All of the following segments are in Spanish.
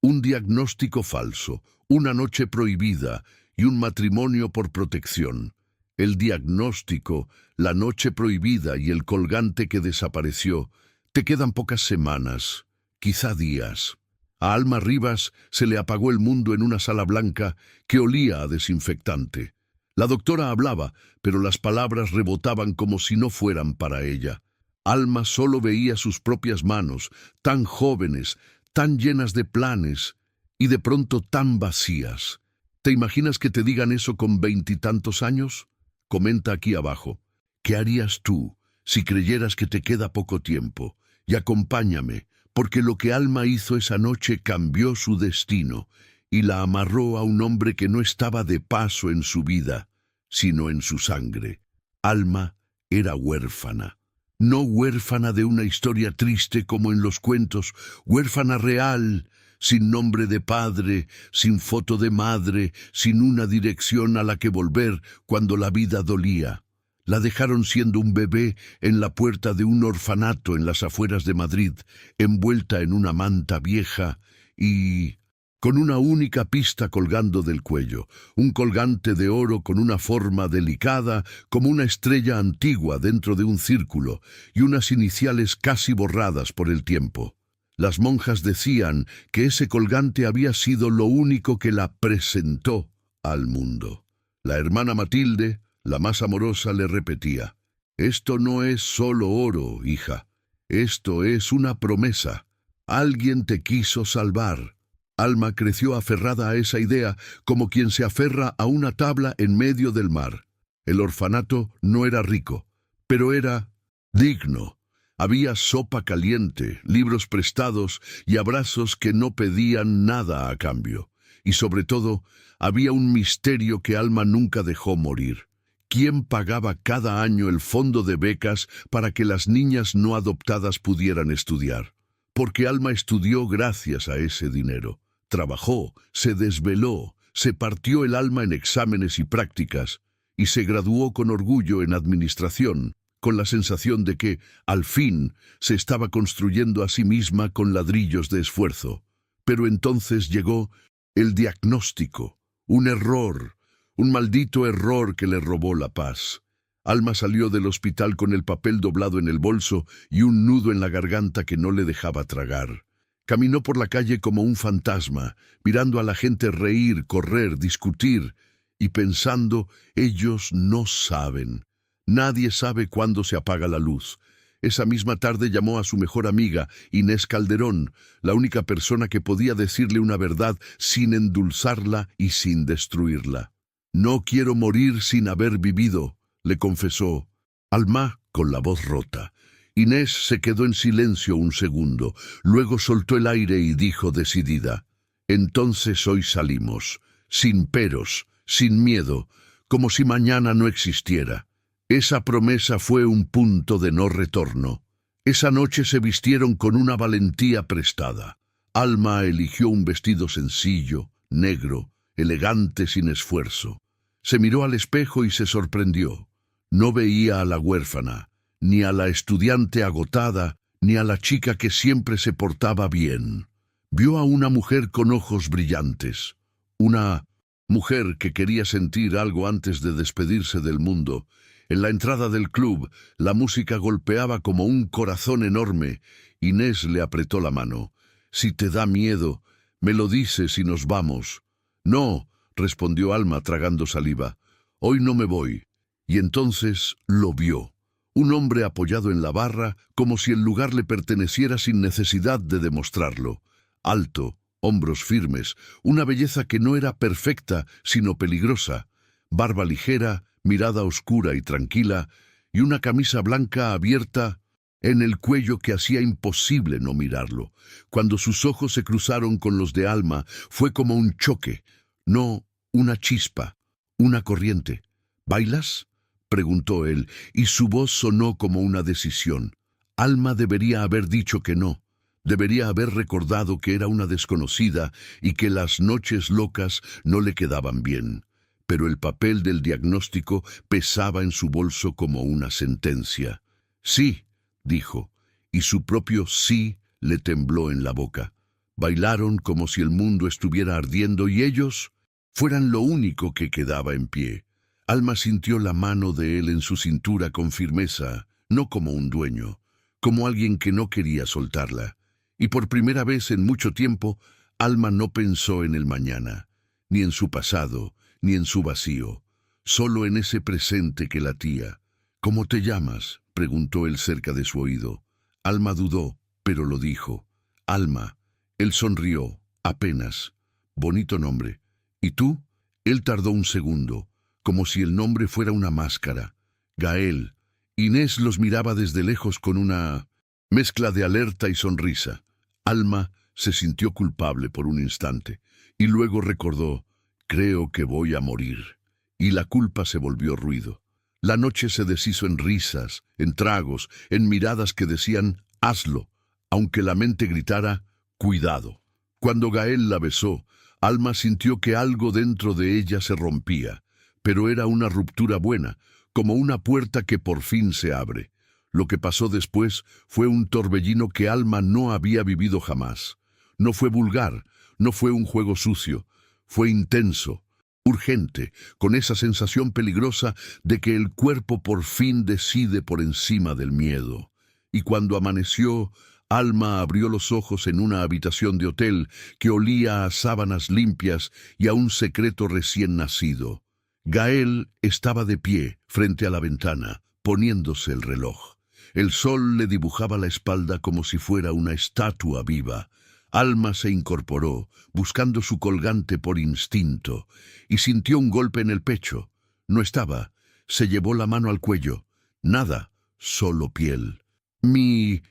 Un diagnóstico falso, una noche prohibida y un matrimonio por protección. El diagnóstico, la noche prohibida y el colgante que desapareció. Te quedan pocas semanas, quizá días. A Alma Rivas se le apagó el mundo en una sala blanca que olía a desinfectante. La doctora hablaba, pero las palabras rebotaban como si no fueran para ella. Alma solo veía sus propias manos, tan jóvenes, tan llenas de planes, y de pronto tan vacías. ¿Te imaginas que te digan eso con 20 y tantos años? Comenta aquí abajo. ¿Qué harías tú si creyeras que te queda poco tiempo? Y acompáñame, porque lo que Alma hizo esa noche cambió su destino y la amarró a un hombre que no estaba de paso en su vida, sino en su sangre. Alma era huérfana. No huérfana de una historia triste como en los cuentos, huérfana real, sin nombre de padre, sin foto de madre, sin una dirección a la que volver cuando la vida dolía. La dejaron siendo un bebé en la puerta de un orfanato en las afueras de Madrid, envuelta en una manta vieja y con una única pista colgando del cuello, un colgante de oro con una forma delicada como una estrella antigua dentro de un círculo y unas iniciales casi borradas por el tiempo. Las monjas decían que ese colgante había sido lo único que la presentó al mundo. La hermana Matilde, la más amorosa, le repetía: «Esto no es solo oro, hija. Esto es una promesa. Alguien te quiso salvar». Alma creció aferrada a esa idea como quien se aferra a una tabla en medio del mar. El orfanato no era rico, pero era digno. Había sopa caliente, libros prestados y abrazos que no pedían nada a cambio. Y sobre todo, había un misterio que Alma nunca dejó morir. ¿Quién pagaba cada año el fondo de becas para que las niñas no adoptadas pudieran estudiar? Porque Alma estudió gracias a ese dinero. Trabajó, se desveló, se partió el alma en exámenes y prácticas, y se graduó con orgullo en administración, con la sensación de que, al fin, se estaba construyendo a sí misma con ladrillos de esfuerzo. Pero entonces llegó el diagnóstico, un error, un maldito error que le robó la paz. Alma salió del hospital con el papel doblado en el bolso y un nudo en la garganta que no le dejaba tragar. Caminó por la calle como un fantasma, mirando a la gente reír, correr, discutir, y pensando: ellos no saben. Nadie sabe cuándo se apaga la luz. Esa misma tarde llamó a su mejor amiga, Inés Calderón, la única persona que podía decirle una verdad sin endulzarla y sin destruirla. «No quiero morir sin haber vivido», le confesó. Alma, con la voz rota. Inés se quedó en silencio un segundo, luego soltó el aire y dijo decidida: «Entonces hoy salimos, sin peros, sin miedo, como si mañana no existiera». Esa promesa fue un punto de no retorno. Esa noche se vistieron con una valentía prestada. Alma eligió un vestido sencillo, negro, elegante sin esfuerzo. Se miró al espejo y se sorprendió. No veía a la huérfana, ni a la estudiante agotada, ni a la chica que siempre se portaba bien. Vio a una mujer con ojos brillantes, una mujer que quería sentir algo antes de despedirse del mundo. En la entrada del club, la música golpeaba como un corazón enorme. Inés le apretó la mano. «Si te da miedo, me lo dices y nos vamos». «No», respondió Alma tragando saliva. «Hoy no me voy». Y entonces lo vio. Un hombre apoyado en la barra, como si el lugar le perteneciera sin necesidad de demostrarlo. Alto, hombros firmes, una belleza que no era perfecta, sino peligrosa. Barba ligera, mirada oscura y tranquila, y una camisa blanca abierta en el cuello que hacía imposible no mirarlo. Cuando sus ojos se cruzaron con los de Alma, fue como un choque, no una chispa, una corriente. «¿Bailas?», preguntó él, y su voz sonó como una decisión. Alma debería haber dicho que no. Debería haber recordado que era una desconocida y que las noches locas no le quedaban bien. Pero el papel del diagnóstico pesaba en su bolso como una sentencia. «Sí», dijo, y su propio sí le tembló en la boca. Bailaron como si el mundo estuviera ardiendo y ellos fueran lo único que quedaba en pie. Alma sintió la mano de él en su cintura con firmeza, no como un dueño, como alguien que no quería soltarla. Y por primera vez en mucho tiempo, Alma no pensó en el mañana, ni en su pasado, ni en su vacío, solo en ese presente que latía. ¿Cómo te llamas?, preguntó él cerca de su oído. Alma dudó, pero lo dijo. Alma. Él sonrió, apenas. Bonito nombre. ¿Y tú? Él tardó un segundo, como si el nombre fuera una máscara. Gael. Inés los miraba desde lejos con una mezcla de alerta y sonrisa. Alma se sintió culpable por un instante, y luego recordó, creo que voy a morir. Y la culpa se volvió ruido. La noche se deshizo en risas, en tragos, en miradas que decían, hazlo, aunque la mente gritara, cuidado. Cuando Gael la besó, Alma sintió que algo dentro de ella se rompía, pero era una ruptura buena, como una puerta que por fin se abre. Lo que pasó después fue un torbellino que Alma no había vivido jamás. No fue vulgar, no fue un juego sucio, fue intenso, urgente, con esa sensación peligrosa de que el cuerpo por fin decide por encima del miedo. Y cuando amaneció, Alma abrió los ojos en una habitación de hotel que olía a sábanas limpias y a un secreto recién nacido. Gael estaba de pie frente a la ventana, poniéndose el reloj. El sol le dibujaba la espalda como si fuera una estatua viva. Alma se incorporó, buscando su colgante por instinto, y sintió un golpe en el pecho. No estaba. Se llevó la mano al cuello. Nada, solo piel. Mi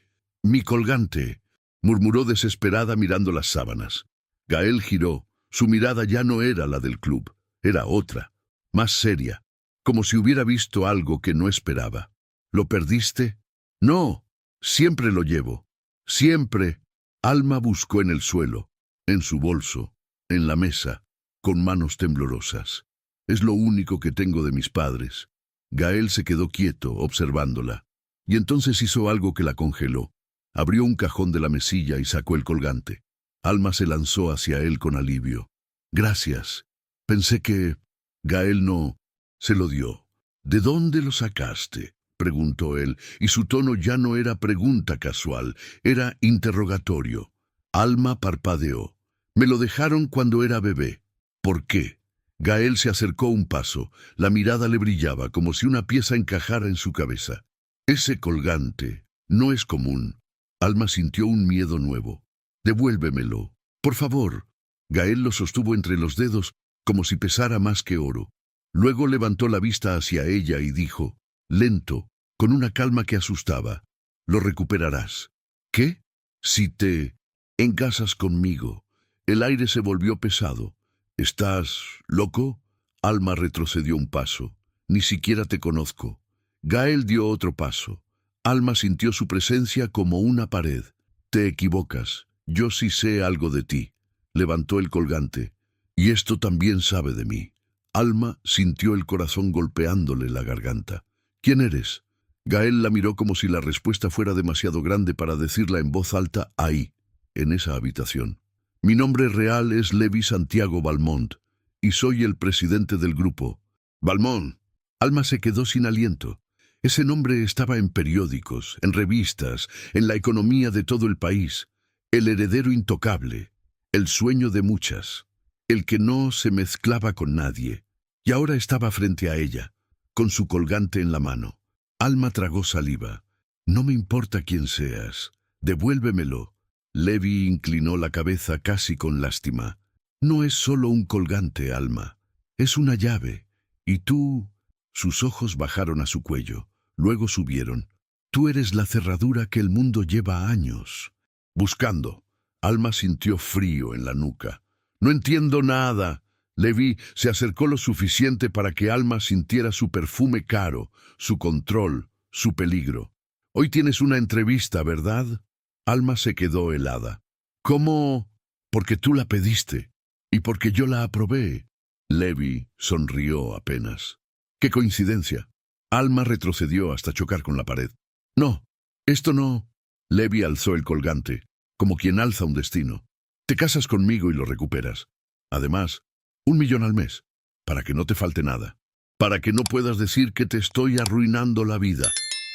colgante, murmuró desesperada mirando las sábanas. Gael giró. Su mirada ya no era la del club, era otra, más seria, como si hubiera visto algo que no esperaba. ¿Lo perdiste? No, siempre lo llevo. Siempre. Alma buscó en el suelo, en su bolso, en la mesa, con manos temblorosas. Es lo único que tengo de mis padres. Gael se quedó quieto, observándola, y entonces hizo algo que la congeló. Abrió un cajón de la mesilla y sacó el colgante. Alma se lanzó hacia él con alivio. Gracias. Pensé que... Gael no... Se lo dio. ¿De dónde lo sacaste?, preguntó él, y su tono ya no era pregunta casual, era interrogatorio. Alma parpadeó. Me lo dejaron cuando era bebé. ¿Por qué? Gael se acercó un paso. La mirada le brillaba como si una pieza encajara en su cabeza. Ese colgante no es común. Alma sintió un miedo nuevo. Devuélvemelo, por favor. Gael lo sostuvo entre los dedos como si pesara más que oro. Luego levantó la vista hacia ella y dijo, lento, con una calma que asustaba, lo recuperarás. ¿Qué? Si te engasas conmigo. El aire se volvió pesado. ¿Estás loco? Alma retrocedió un paso. Ni siquiera te conozco. Gael dio otro paso. Alma sintió su presencia como una pared. Te equivocas. Yo sí sé algo de ti. Levantó el colgante. Y esto también sabe de mí. Alma sintió el corazón golpeándole la garganta. ¿Quién eres? Gael la miró como si la respuesta fuera demasiado grande para decirla en voz alta ahí, en esa habitación. Mi nombre real es Levi Santiago Valmont, y soy el presidente del grupo. Valmont. Alma se quedó sin aliento. Ese nombre estaba en periódicos, en revistas, en la economía de todo el país. El heredero intocable, el sueño de muchas, el que no se mezclaba con nadie. Y ahora estaba frente a ella, con su colgante en la mano. Alma tragó saliva. No me importa quién seas. Devuélvemelo. Levi inclinó la cabeza casi con lástima. No es solo un colgante, Alma. Es una llave. Y tú... Sus ojos bajaron a su cuello. Luego subieron. Tú eres la cerradura que el mundo lleva años buscando. Alma sintió frío en la nuca. No entiendo nada. Levi se acercó lo suficiente para que Alma sintiera su perfume caro, su control, su peligro. Hoy tienes una entrevista, ¿verdad? Alma se quedó helada. ¿Cómo? Porque tú la pediste. Y porque yo la aprobé. Levi sonrió apenas. ¡Qué coincidencia! Alma retrocedió hasta chocar con la pared. No, esto no. Levi alzó el colgante, como quien alza un destino. Te casas conmigo y lo recuperas. Además, 1 millón al mes, para que no te falte nada. Para que no puedas decir que te estoy arruinando la vida.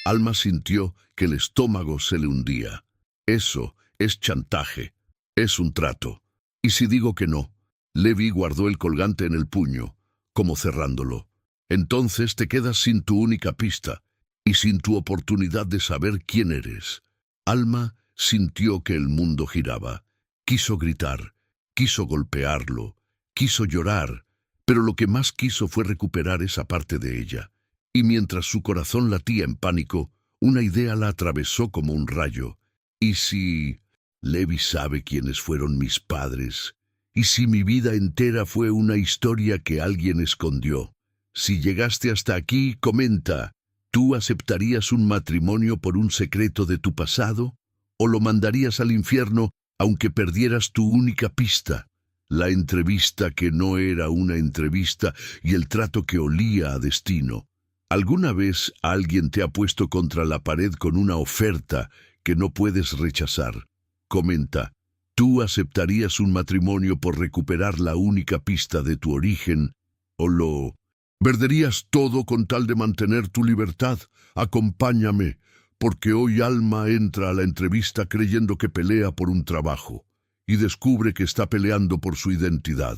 Alma sintió que el estómago se le hundía. Eso es chantaje. Es un trato. ¿Y si digo que no? Levi guardó el colgante en el puño, como cerrándolo. Entonces te quedas sin tu única pista y sin tu oportunidad de saber quién eres. Alma sintió que el mundo giraba. Quiso gritar, quiso golpearlo, quiso llorar, pero lo que más quiso fue recuperar esa parte de ella. Y mientras su corazón latía en pánico, una idea la atravesó como un rayo. ¿Y si Levi sabe quiénes fueron mis padres? ¿Y si mi vida entera fue una historia que alguien escondió? Si llegaste hasta aquí, comenta, ¿tú aceptarías un matrimonio por un secreto de tu pasado? ¿O lo mandarías al infierno aunque perdieras tu única pista? La entrevista que no era una entrevista y el trato que olía a destino. ¿Alguna vez alguien te ha puesto contra la pared con una oferta que no puedes rechazar? Comenta, ¿tú aceptarías un matrimonio por recuperar la única pista de tu origen? ¿O lo perderías todo con tal de mantener tu libertad? Acompáñame, porque hoy Alma entra a la entrevista creyendo que pelea por un trabajo y descubre que está peleando por su identidad.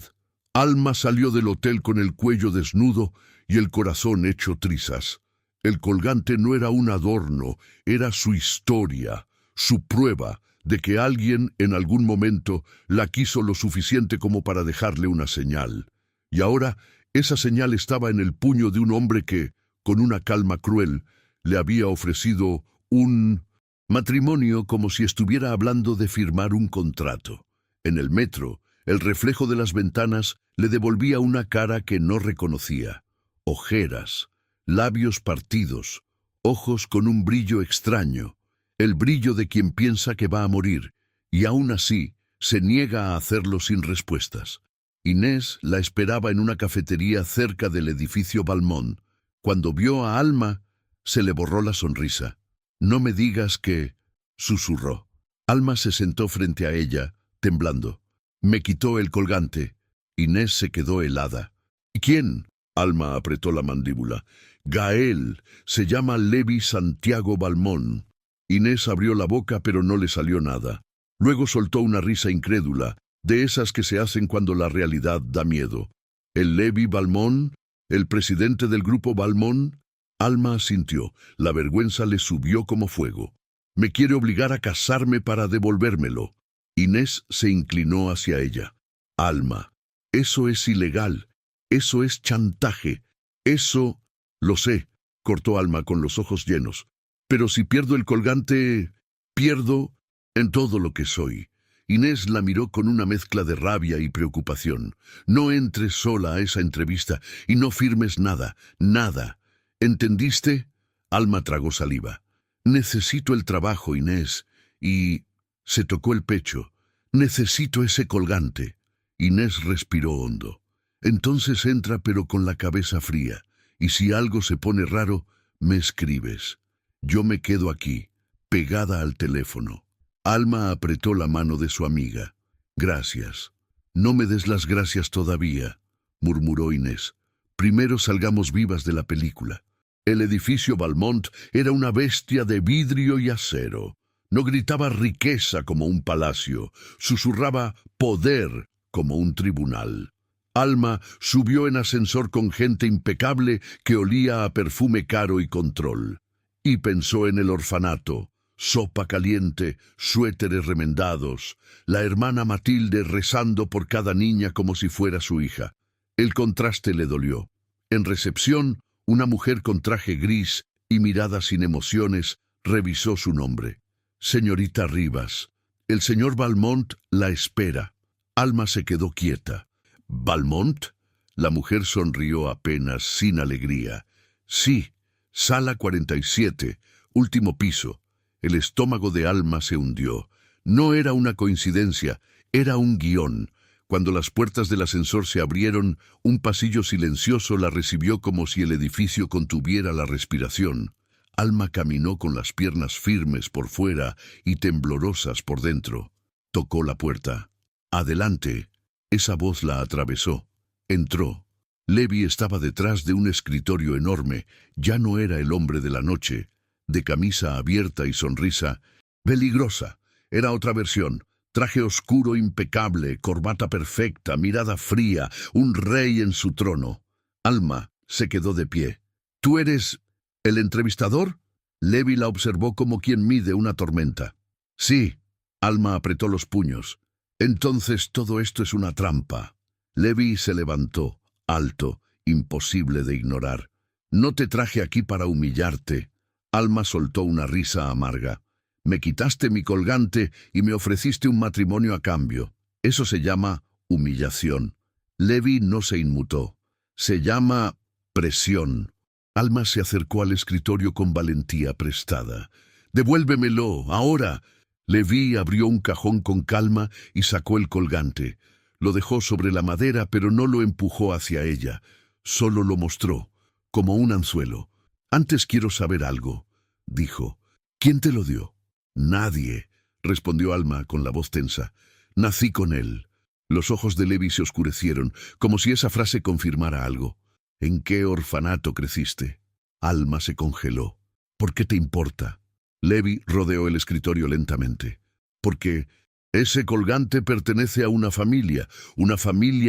Alma salió del hotel con el cuello desnudo y el corazón hecho trizas. El colgante no era un adorno, era su historia, su prueba de que alguien en algún momento la quiso lo suficiente como para dejarle una señal. Y ahora esa señal estaba en el puño de un hombre que, con una calma cruel, le había ofrecido un matrimonio como si estuviera hablando de firmar un contrato. En el metro, el reflejo de las ventanas le devolvía una cara que no reconocía. Ojeras, labios partidos, ojos con un brillo extraño, el brillo de quien piensa que va a morir, y aún así se niega a hacerlo sin respuestas. Inés la esperaba en una cafetería cerca del edificio Balmont. Cuando vio a Alma, se le borró la sonrisa. «No me digas que», susurró. Alma se sentó frente a ella, temblando. Me quitó el colgante. Inés se quedó helada. «¿Quién?». Alma apretó la mandíbula. «Gael. Se llama Levi Santiago Balmont». Inés abrió la boca pero no le salió nada. Luego soltó una risa incrédula, de esas que se hacen cuando la realidad da miedo. «¿El Levi Balmont? ¿El presidente del grupo Balmont?». Alma asintió. La vergüenza le subió como fuego. «Me quiere obligar a casarme para devolvérmelo». Inés se inclinó hacia ella. «Alma, eso es ilegal. Eso es chantaje. Eso...». «Lo sé», cortó Alma con los ojos llenos. «Pero si pierdo el colgante, pierdo en todo lo que soy». Inés la miró con una mezcla de rabia y preocupación. «No entres sola a esa entrevista y no firmes nada, nada. ¿Entendiste?». Alma tragó saliva. «Necesito el trabajo, Inés, y...». Se tocó el pecho. «Necesito ese colgante». Inés respiró hondo. «Entonces entra pero con la cabeza fría, y si algo se pone raro, me escribes. Yo me quedo aquí, pegada al teléfono». Alma apretó la mano de su amiga. «Gracias». «No me des las gracias todavía», murmuró Inés. «Primero salgamos vivas de la película». El edificio Balmont era una bestia de vidrio y acero. No gritaba riqueza como un palacio, susurraba poder como un tribunal. Alma subió en ascensor con gente impecable que olía a perfume caro y control. Y pensó en el orfanato, sopa caliente, suéteres remendados, la hermana Matilde rezando por cada niña como si fuera su hija. El contraste le dolió. En recepción, una mujer con traje gris y mirada sin emociones revisó su nombre. «Señorita Rivas, el señor Balmont la espera». Alma se quedó quieta. «¿Balmont?». La mujer sonrió apenas, sin alegría. «Sí, sala 47, último piso». El estómago de Alma se hundió. No era una coincidencia, era un guión. Cuando las puertas del ascensor se abrieron, un pasillo silencioso la recibió como si el edificio contuviera la respiración. Alma caminó con las piernas firmes por fuera y temblorosas por dentro. Tocó la puerta. Adelante. Esa voz la atravesó. Entró. Levi estaba detrás de un escritorio enorme. Ya no era el hombre de la noche, de camisa abierta y sonrisa peligrosa. Era otra versión. Traje oscuro impecable, corbata perfecta, mirada fría, un rey en su trono. Alma se quedó de pie. ¿Tú eres el entrevistador? Levi la observó como quien mide una tormenta. Sí. Alma apretó los puños. Entonces todo esto es una trampa. Levi se levantó, alto, imposible de ignorar. No te traje aquí para humillarte. Alma soltó una risa amarga. Me quitaste mi colgante y me ofreciste un matrimonio a cambio. Eso se llama humillación. Levi no se inmutó. Se llama presión. Alma se acercó al escritorio con valentía prestada. «Devuélvemelo, ahora». Levi abrió un cajón con calma y sacó el colgante. Lo dejó sobre la madera, pero no lo empujó hacia ella. Solo lo mostró, como un anzuelo. «Antes quiero saber algo», dijo. «¿Quién te lo dio?» «Nadie», respondió Alma con la voz tensa. «Nací con él». Los ojos de Levi se oscurecieron, como si esa frase confirmara algo. «¿En qué orfanato creciste?» Alma se congeló. «¿Por qué te importa?» Levi rodeó el escritorio lentamente. «Porque ese colgante pertenece a una familia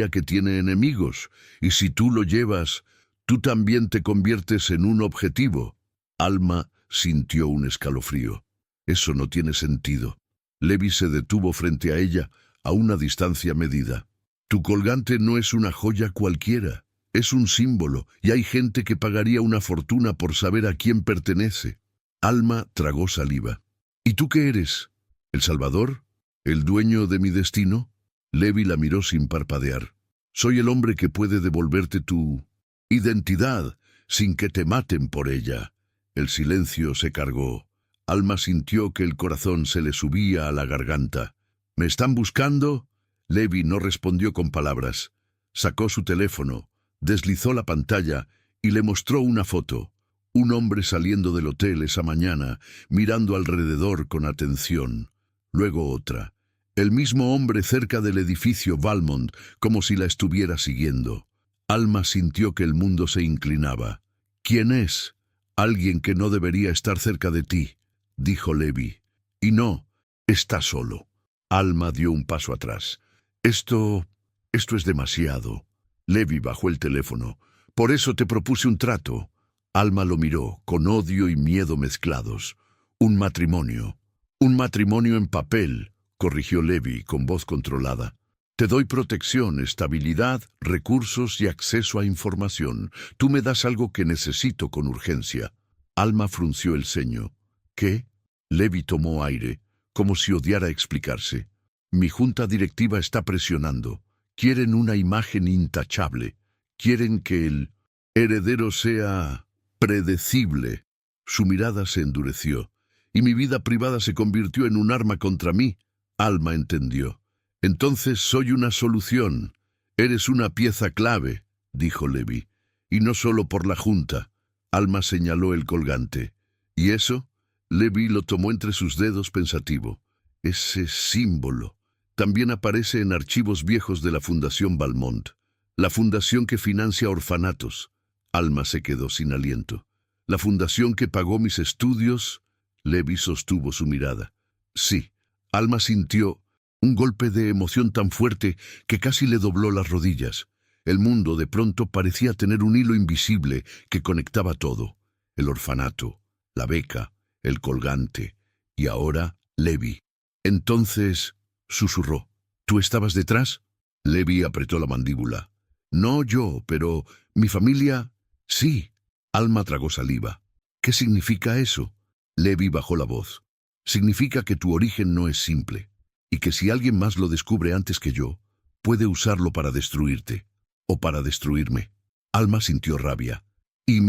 que tiene enemigos, y si tú lo llevas, tú también te conviertes en un objetivo». Alma sintió un escalofrío. «Eso no tiene sentido». Levi se detuvo frente a ella, a una distancia medida. «Tu colgante no es una joya cualquiera. Es un símbolo, y hay gente que pagaría una fortuna por saber a quién pertenece». Alma tragó saliva. «¿Y tú qué eres? ¿El Salvador? ¿El dueño de mi destino?» Levi la miró sin parpadear. «Soy el hombre que puede devolverte tu identidad sin que te maten por ella». El silencio se cargó. Alma sintió que el corazón se le subía a la garganta. «¿Me están buscando?» Levi no respondió con palabras. Sacó su teléfono, deslizó la pantalla y le mostró una foto. Un hombre saliendo del hotel esa mañana, mirando alrededor con atención. Luego otra. El mismo hombre cerca del edificio Valmont, como si la estuviera siguiendo. Alma sintió que el mundo se inclinaba. «¿Quién es?» «Alguien que no debería estar cerca de ti», dijo Levi. «Y no, está solo». Alma dio un paso atrás. Esto es demasiado». Levi bajó el teléfono. «Por eso te propuse un trato». Alma lo miró, con odio y miedo mezclados. «Un matrimonio en papel», corrigió Levi con voz controlada. «Te doy protección, estabilidad, recursos y acceso a información. Tú me das algo que necesito con urgencia». Alma frunció el ceño. «¿Qué?» Levi tomó aire, como si odiara explicarse. «Mi junta directiva está presionando. Quieren una imagen intachable. Quieren que el heredero sea predecible». Su mirada se endureció, y mi vida privada se convirtió en un arma contra mí. Alma entendió. «Entonces soy una solución. Eres una pieza clave», dijo Levi. «Y no solo por la junta». Alma señaló el colgante. «¿Y eso?» Levi lo tomó entre sus dedos pensativo. «Ese símbolo también aparece en archivos viejos de la Fundación Valmont, la fundación que financia orfanatos». Alma se quedó sin aliento. «¿La fundación que pagó mis estudios?» Levi sostuvo su mirada. «Sí». Alma sintió un golpe de emoción tan fuerte que casi le dobló las rodillas. El mundo de pronto parecía tener un hilo invisible que conectaba todo. El orfanato, la beca, el colgante, y ahora Levi. «Entonces», susurró, «¿tú estabas detrás?» Levi apretó la mandíbula. «No yo, pero mi familia...» «Sí». Alma tragó saliva. «¿Qué significa eso?» Levi bajó la voz. «Significa que tu origen no es simple, y que si alguien más lo descubre antes que yo, puede usarlo para destruirte, o para destruirme». Alma sintió rabia. «¿Y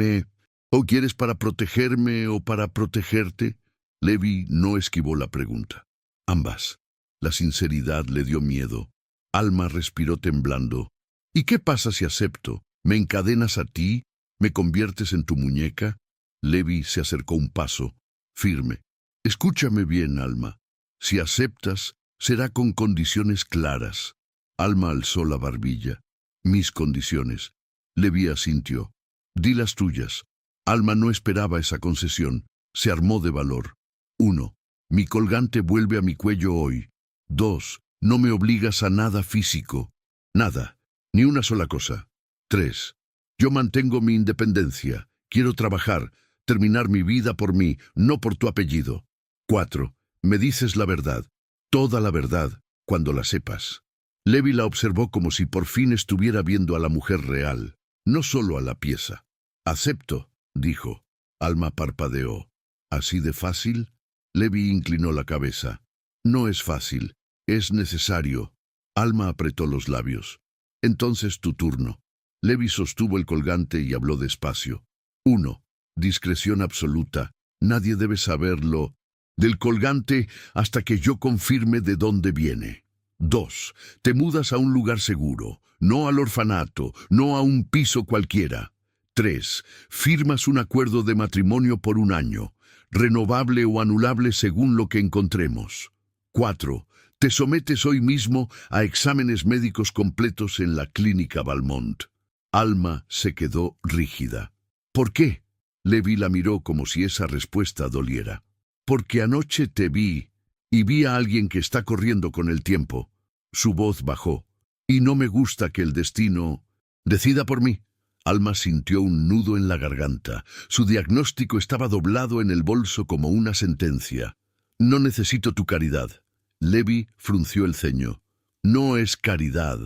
o quieres para protegerme o para protegerte?» Levi no esquivó la pregunta. «Ambas». La sinceridad le dio miedo. Alma respiró temblando. «¿Y qué pasa si acepto? ¿Me encadenas a ti? ¿Me conviertes en tu muñeca?» Levi se acercó un paso, firme. «Escúchame bien, Alma. Si aceptas, Será con condiciones claras. Alma alzó la barbilla. Mis condiciones. Levi asintió. Di las tuyas. Alma no esperaba esa concesión. Se armó de valor. 1. Mi colgante vuelve a mi cuello hoy. 2. No me obligas a nada físico. Nada. Ni una sola cosa. 3. Yo mantengo mi independencia. Quiero trabajar, terminar mi vida por mí, no por tu apellido. 4. Me dices la verdad. Toda la verdad, cuando la sepas. Levi la observó como si por fin estuviera viendo a la mujer real, no solo a la pieza. Acepto, dijo. Alma parpadeó. ¿Así de fácil? Levi inclinó la cabeza. No es fácil, es necesario. Alma apretó los labios. Entonces tu turno. Levi sostuvo el colgante y habló despacio. 1. Discreción absoluta. Nadie debe saberlo del colgante hasta que yo confirme de dónde viene. 2. Te mudas a un lugar seguro, no al orfanato, no a un piso cualquiera. 3. Firmas un acuerdo de matrimonio por 1 año, renovable o anulable según lo que encontremos. 4. Te sometes hoy mismo a exámenes médicos completos en la clínica Valmont. Alma se quedó rígida. ¿Por qué? Levi la miró como si esa respuesta doliera. Porque anoche te vi, y vi a alguien que está corriendo con el tiempo. Su voz bajó. Y no me gusta que el destino decida por mí. Alma sintió un nudo en la garganta. Su diagnóstico estaba doblado en el bolso como una sentencia. No necesito tu caridad. Levi frunció el ceño. No es caridad,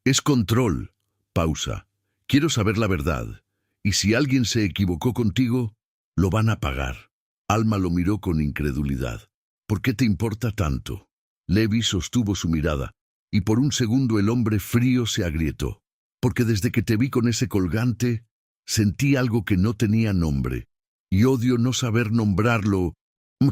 es control. Pausa. Quiero saber la verdad. Y si alguien se equivocó contigo, lo van a pagar. Alma lo miró con incredulidad. ¿Por qué te importa tanto? Levi sostuvo su mirada, y por un segundo el hombre frío se agrietó. Porque desde que te vi con ese colgante, sentí algo que no tenía nombre, y odio no saber nombrarlo.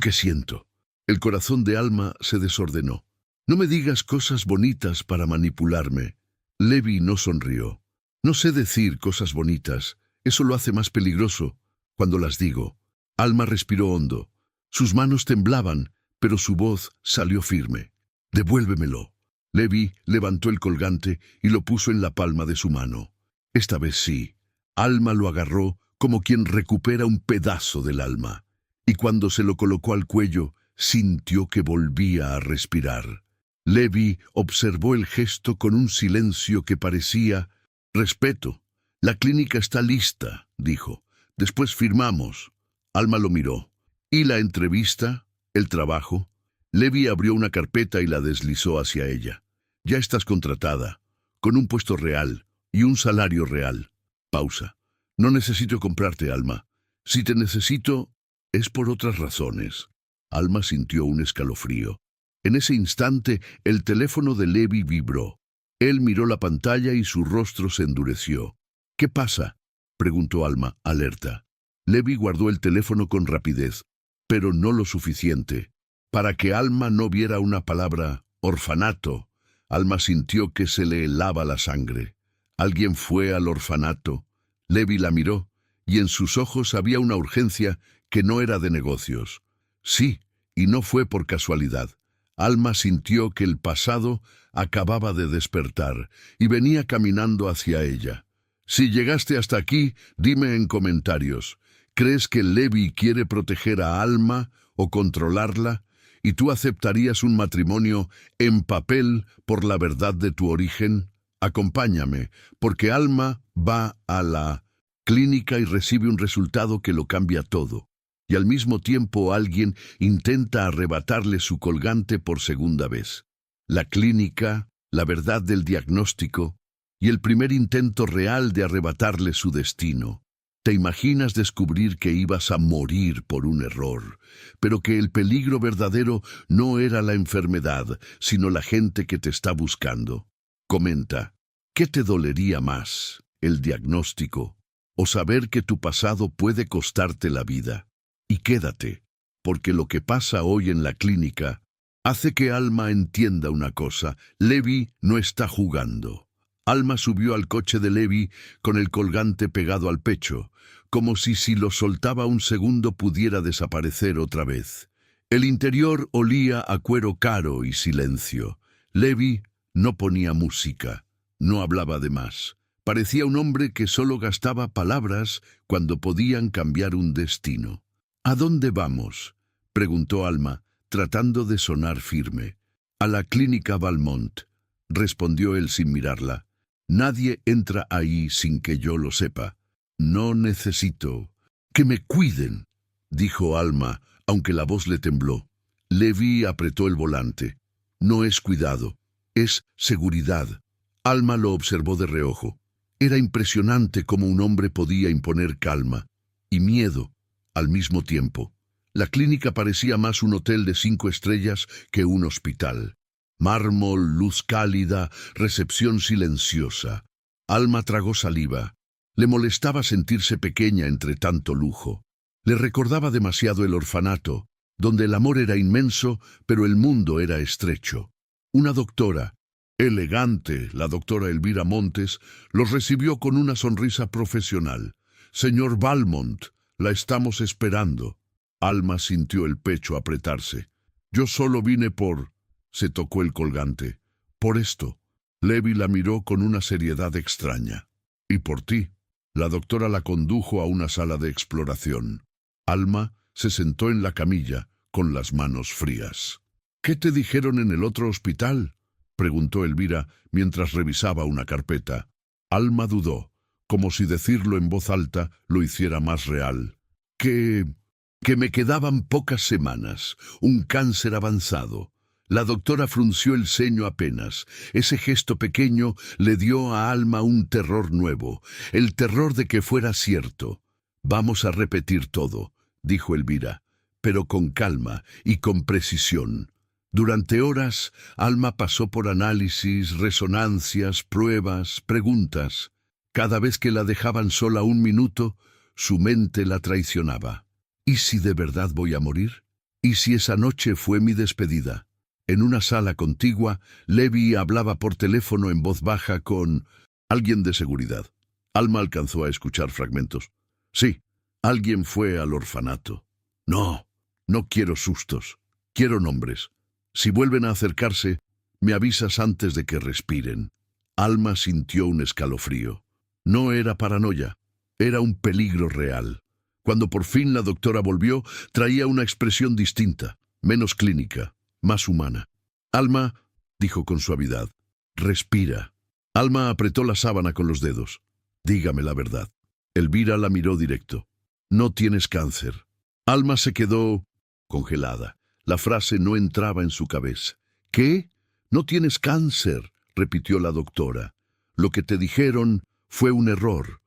¿Qué siento? El corazón de Alma se desordenó. No me digas cosas bonitas para manipularme. Levi no sonrió. No sé decir cosas bonitas. Eso lo hace más peligroso cuando las digo. Alma respiró hondo. Sus manos temblaban, pero su voz salió firme. Devuélvemelo. Levi levantó el colgante y lo puso en la palma de su mano. Esta vez sí. Alma lo agarró como quien recupera un pedazo del alma. Y cuando se lo colocó al cuello, sintió que volvía a respirar. Levi observó el gesto con un silencio que parecía respeto. La clínica está lista, dijo. Después firmamos. Alma lo miró. ¿Y la entrevista? ¿El trabajo? Levi abrió una carpeta y la deslizó hacia ella. Ya estás contratada, con un puesto real y un salario real. Pausa. No necesito comprarte, Alma. Si te necesito, es por otras razones. Alma sintió un escalofrío. En ese instante, el teléfono de Levi vibró. Él miró la pantalla y su rostro se endureció. ¿Qué pasa?, preguntó Alma, alerta. Levi guardó el teléfono con rapidez, pero no lo suficiente, para que Alma no viera una palabra, orfanato. Alma sintió que se le helaba la sangre. ¿Alguien fue al orfanato? Levi la miró, y en sus ojos había una urgencia que no era de negocios. Sí, y no fue por casualidad. Alma sintió que el pasado acababa de despertar y venía caminando hacia ella. Si llegaste hasta aquí, dime en comentarios. ¿Crees que Levi quiere proteger a Alma o controlarla? ¿Y tú aceptarías un matrimonio en papel por la verdad de tu origen? Acompáñame, porque Alma va a la clínica y recibe un resultado que lo cambia todo. Y al mismo tiempo alguien intenta arrebatarle su colgante por segunda vez. La clínica, la verdad del diagnóstico y el primer intento real de arrebatarle su destino. Te imaginas descubrir que ibas a morir por un error, pero que el peligro verdadero no era la enfermedad, sino la gente que te está buscando. Comenta, ¿qué te dolería más, el diagnóstico o saber que tu pasado puede costarte la vida? Y quédate, porque lo que pasa hoy en la clínica hace que Alma entienda una cosa. Levi no está jugando. Alma subió al coche de Levi con el colgante pegado al pecho, como si lo soltaba un segundo pudiera desaparecer otra vez. El interior olía a cuero caro y silencio. Levi no ponía música, no hablaba de más. Parecía un hombre que solo gastaba palabras cuando podían cambiar un destino. ¿A dónde vamos?, preguntó Alma, tratando de sonar firme. A la clínica Valmont, respondió él sin mirarla. Nadie entra ahí sin que yo lo sepa. No necesito. ¡Que me cuiden!, dijo Alma, aunque la voz le tembló. Levi apretó el volante. No es cuidado, es seguridad. Alma lo observó de reojo. Era impresionante cómo un hombre podía imponer calma y miedo al mismo tiempo. La clínica parecía más un hotel de 5 estrellas que un hospital. Mármol, luz cálida, recepción silenciosa. Alma tragó saliva. Le molestaba sentirse pequeña entre tanto lujo. Le recordaba demasiado el orfanato, donde el amor era inmenso, pero el mundo era estrecho. Una doctora, elegante, la doctora Elvira Montes, los recibió con una sonrisa profesional. «Señor Valmont, la estamos esperando». Alma sintió el pecho apretarse. «Yo solo vine por…» Se tocó el colgante. «Por esto». Levi la miró con una seriedad extraña. «Y por ti». La doctora la condujo a una sala de exploración. Alma se sentó en la camilla, con las manos frías. «¿Qué te dijeron en el otro hospital?», preguntó Elvira mientras revisaba una carpeta. Alma dudó, como si decirlo en voz alta lo hiciera más real. «Que me quedaban pocas semanas, un cáncer avanzado». La doctora frunció el ceño apenas. Ese gesto pequeño le dio a Alma un terror nuevo, el terror de que fuera cierto. «Vamos a repetir todo», dijo Elvira, pero con calma y con precisión. Durante horas, Alma pasó por análisis, resonancias, pruebas, preguntas. Cada vez que la dejaban sola un minuto, su mente la traicionaba. ¿Y si de verdad voy a morir? ¿Y si esa noche fue mi despedida? En una sala contigua, Levi hablaba por teléfono en voz baja con alguien de seguridad. Alma alcanzó a escuchar fragmentos. «Sí, alguien fue al orfanato». «No, no quiero sustos. Quiero nombres. Si vuelven a acercarse, me avisas antes de que respiren». Alma sintió un escalofrío. No era paranoia, era un peligro real. Cuando por fin la doctora volvió, traía una expresión distinta, menos clínica, más humana. «Alma», dijo con suavidad, «respira». Alma apretó la sábana con los dedos. «Dígame la verdad». Elvira la miró directo. «No tienes cáncer». Alma se quedó congelada. La frase no entraba en su cabeza. «¿Qué? No tienes cáncer», repitió la doctora. «Lo que te dijeron fue un error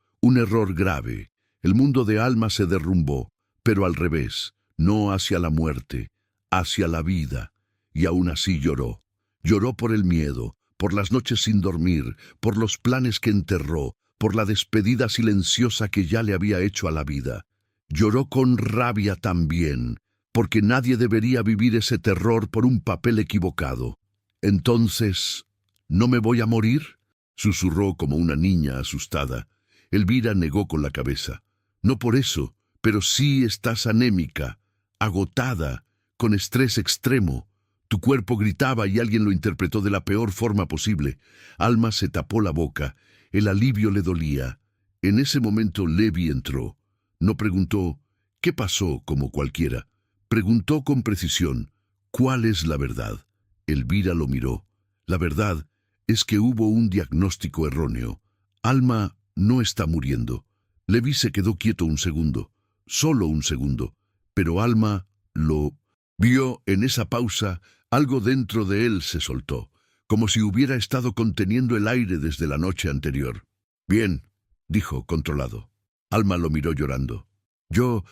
grave». El mundo de Alma se derrumbó, pero al revés, no hacia la muerte, hacia la vida. Y aún así lloró. Lloró por el miedo, por las noches sin dormir, por los planes que enterró, por la despedida silenciosa que ya le había hecho a la vida. Lloró con rabia también, porque nadie debería vivir ese terror por un papel equivocado. «Entonces, ¿no me voy a morir?», susurró como una niña asustada. Elvira negó con la cabeza. «No por eso, pero sí estás anémica, agotada, con estrés extremo». Tu cuerpo gritaba y alguien lo interpretó de la peor forma posible. Alma se tapó la boca. El alivio le dolía. En ese momento Levi entró. No preguntó «¿Qué pasó?», como cualquiera. Preguntó con precisión «¿Cuál es la verdad?». Elvira lo miró. «La verdad es que hubo un diagnóstico erróneo. Alma no está muriendo». Levi se quedó quieto un segundo, solo un segundo, pero Alma lo vio. En esa pausa, algo dentro de él se soltó, como si hubiera estado conteniendo el aire desde la noche anterior. «Bien», dijo, controlado. Alma lo miró llorando. Yo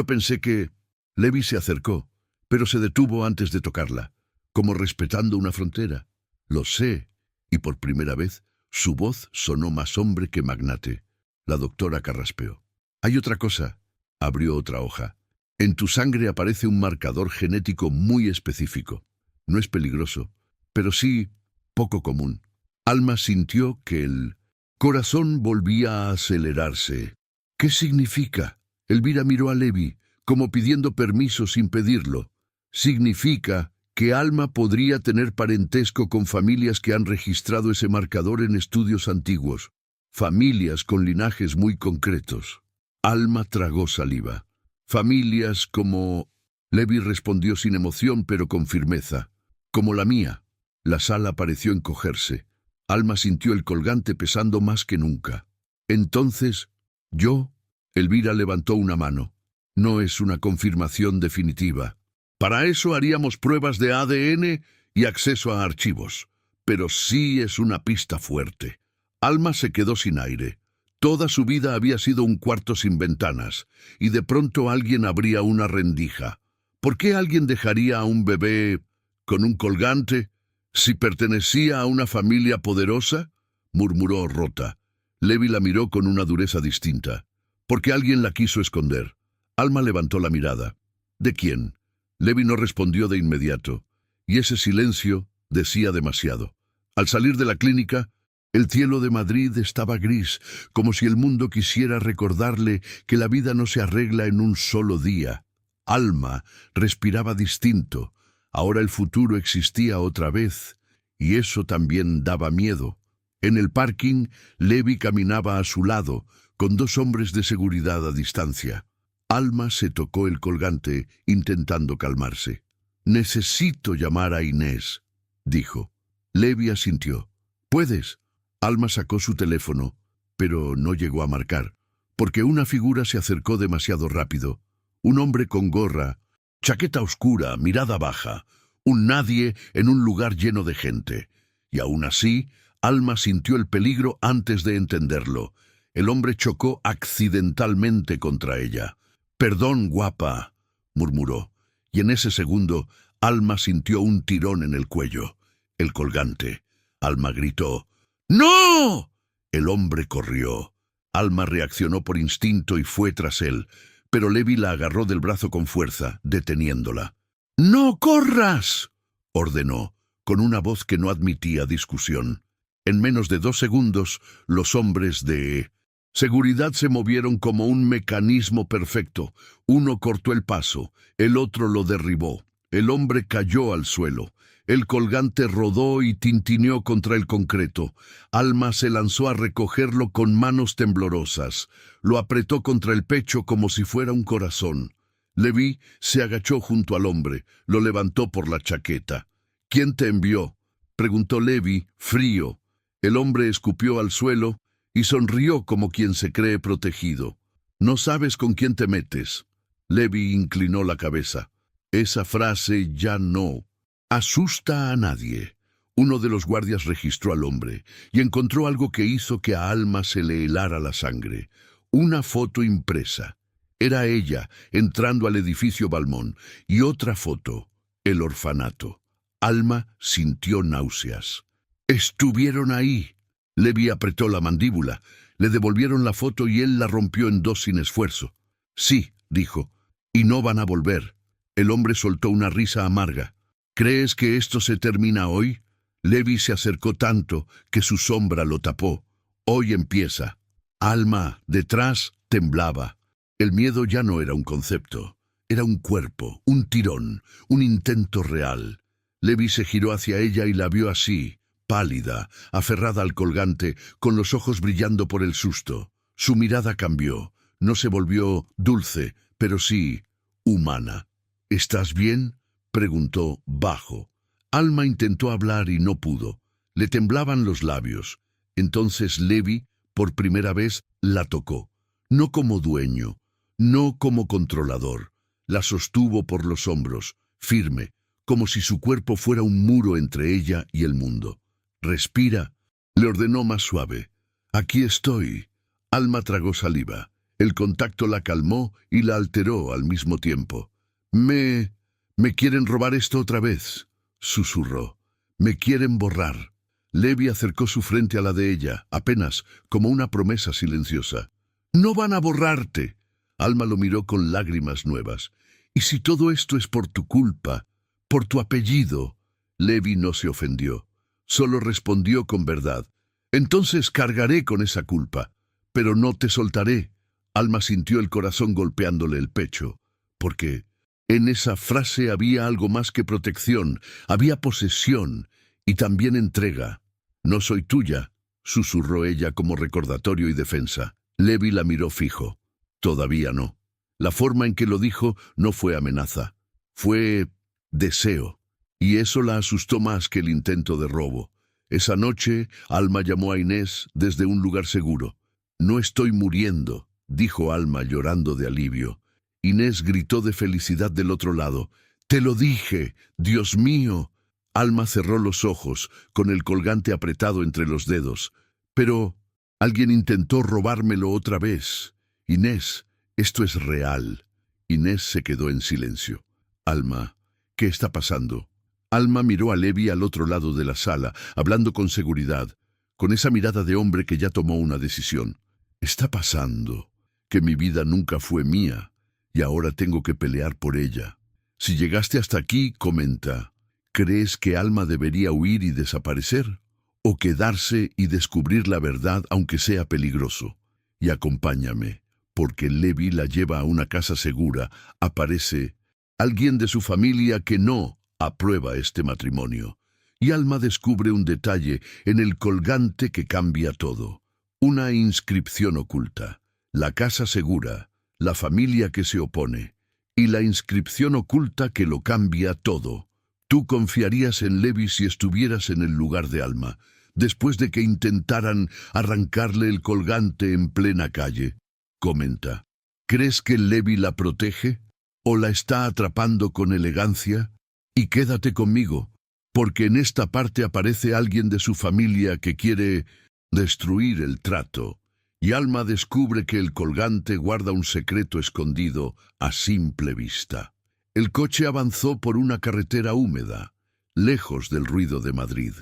pensé que…». Levi se acercó, pero se detuvo antes de tocarla, como respetando una frontera. «Lo sé», y por primera vez, su voz sonó más hombre que magnate. La doctora carraspeó. «Hay otra cosa». Abrió otra hoja. «En tu sangre aparece un marcador genético muy específico. No es peligroso, pero sí poco común». Alma sintió que el corazón volvía a acelerarse. «¿Qué significa?». Elvira miró a Levi, como pidiendo permiso sin pedirlo. Significa que Alma podría tener parentesco con familias que han registrado ese marcador en estudios antiguos, familias con linajes muy concretos. Alma tragó saliva. Familias como... Levi respondió sin emoción pero con firmeza. Como la mía. La sala pareció encogerse. Alma sintió el colgante pesando más que nunca. Entonces, yo... Elvira levantó una mano. No es una confirmación definitiva. Para eso haríamos pruebas de ADN y acceso a archivos. Pero sí es una pista fuerte. Alma se quedó sin aire. Toda su vida había sido un cuarto sin ventanas, y de pronto alguien abría una rendija. ¿Por qué alguien dejaría a un bebé con un colgante? ¿Si pertenecía a una familia poderosa? Murmuró rota. Levi la miró con una dureza distinta. Porque alguien la quiso esconder. Alma levantó la mirada. ¿De quién? Levi no respondió de inmediato, y ese silencio decía demasiado. Al salir de la clínica, el cielo de Madrid estaba gris, como si el mundo quisiera recordarle que la vida no se arregla en un solo día. Alma respiraba distinto. Ahora el futuro existía otra vez, y eso también daba miedo. En el parking, Levi caminaba a su lado, con dos hombres de seguridad a distancia. Alma se tocó el colgante, intentando calmarse. «Necesito llamar a Inés», dijo. Levi asintió. «¿Puedes?» Alma sacó su teléfono, pero no llegó a marcar, porque una figura se acercó demasiado rápido. Un hombre con gorra, chaqueta oscura, mirada baja, un nadie en un lugar lleno de gente. Y aún así, Alma sintió el peligro antes de entenderlo. El hombre chocó accidentalmente contra ella. «Perdón, guapa», murmuró, y en ese segundo, Alma sintió un tirón en el cuello. El colgante. Alma gritó. «¡No!». El hombre corrió. Alma reaccionó por instinto y fue tras él, pero Levi la agarró del brazo con fuerza, deteniéndola. «¡No corras!», ordenó, con una voz que no admitía discusión. En menos de 2 segundos, los hombres de seguridad se movieron como un mecanismo perfecto. Uno cortó el paso, el otro lo derribó. El hombre cayó al suelo. El colgante rodó y tintineó contra el concreto. Alma se lanzó a recogerlo con manos temblorosas. Lo apretó contra el pecho como si fuera un corazón. Levi se agachó junto al hombre, lo levantó por la chaqueta. «¿Quién te envió?», preguntó Levi, frío. El hombre escupió al suelo y sonrió como quien se cree protegido. «No sabes con quién te metes». Levi inclinó la cabeza. Esa frase ya no asusta a nadie. Uno de los guardias registró al hombre y encontró algo que hizo que a Alma se le helara la sangre. Una foto impresa. Era ella entrando al edificio Balmón, y otra foto, el orfanato. Alma sintió náuseas. «Estuvieron ahí». Levi apretó la mandíbula. Le devolvieron la foto y él la rompió en 2 sin esfuerzo. «Sí», dijo, «y no van a volver». El hombre soltó una risa amarga. «¿Crees que esto se termina hoy?». Levi se acercó tanto que su sombra lo tapó. «Hoy empieza». Alma, detrás, temblaba. El miedo ya no era un concepto. Era un cuerpo, un tirón, un intento real. Levi se giró hacia ella y la vio así, pálida, aferrada al colgante, con los ojos brillando por el susto. Su mirada cambió. No se volvió dulce, pero sí humana. «¿Estás bien?», preguntó bajo. Alma intentó hablar y no pudo. Le temblaban los labios. Entonces Levi, por primera vez, la tocó. No como dueño, no como controlador. La sostuvo por los hombros, firme, como si su cuerpo fuera un muro entre ella y el mundo. «Respira», le ordenó más suave. «Aquí estoy». Alma tragó saliva. El contacto la calmó y la alteró al mismo tiempo. «Me quieren robar esto otra vez», susurró. «Me quieren borrar». Levi acercó su frente a la de ella, apenas como una promesa silenciosa. «No van a borrarte». Alma lo miró con lágrimas nuevas. «¿Y si todo esto es por tu culpa, por tu apellido?». Levi no se ofendió. Solo respondió con verdad. «Entonces cargaré con esa culpa, pero no te soltaré». Alma sintió el corazón golpeándole el pecho. «¿Por qué? En esa frase había algo más que protección, había posesión y también entrega. «No soy tuya», susurró ella como recordatorio y defensa. Levi la miró fijo. Todavía no. La forma en que lo dijo no fue amenaza, fue deseo. Y eso la asustó más que el intento de robo. Esa noche, Alma llamó a Inés desde un lugar seguro. «No estoy muriendo», dijo Alma llorando de alivio. Inés gritó de felicidad del otro lado. «¡Te lo dije! ¡Dios mío!». Alma cerró los ojos, con el colgante apretado entre los dedos. «Pero alguien intentó robármelo otra vez. Inés, esto es real». Inés se quedó en silencio. «Alma, ¿qué está pasando?». Alma miró a Levi al otro lado de la sala, hablando con seguridad, con esa mirada de hombre que ya tomó una decisión. «Está pasando que mi vida nunca fue mía y ahora tengo que pelear por ella. Si llegaste hasta aquí, comenta, ¿crees que Alma debería huir y desaparecer? ¿O quedarse y descubrir la verdad aunque sea peligroso? Y acompáñame, porque Levi la lleva a una casa segura. Aparece alguien de su familia que no aprueba este matrimonio. Y Alma descubre un detalle en el colgante que cambia todo. Una inscripción oculta. La casa segura, la familia que se opone, y la inscripción oculta que lo cambia todo. Tú confiarías en Levi si estuvieras en el lugar de Alma, después de que intentaran arrancarle el colgante en plena calle. Comenta, ¿crees que Levi la protege? ¿O la está atrapando con elegancia? Y quédate conmigo, porque en esta parte aparece alguien de su familia que quiere destruir el trato. Y Alma descubre que el colgante guarda un secreto escondido a simple vista. El coche avanzó por una carretera húmeda, lejos del ruido de Madrid.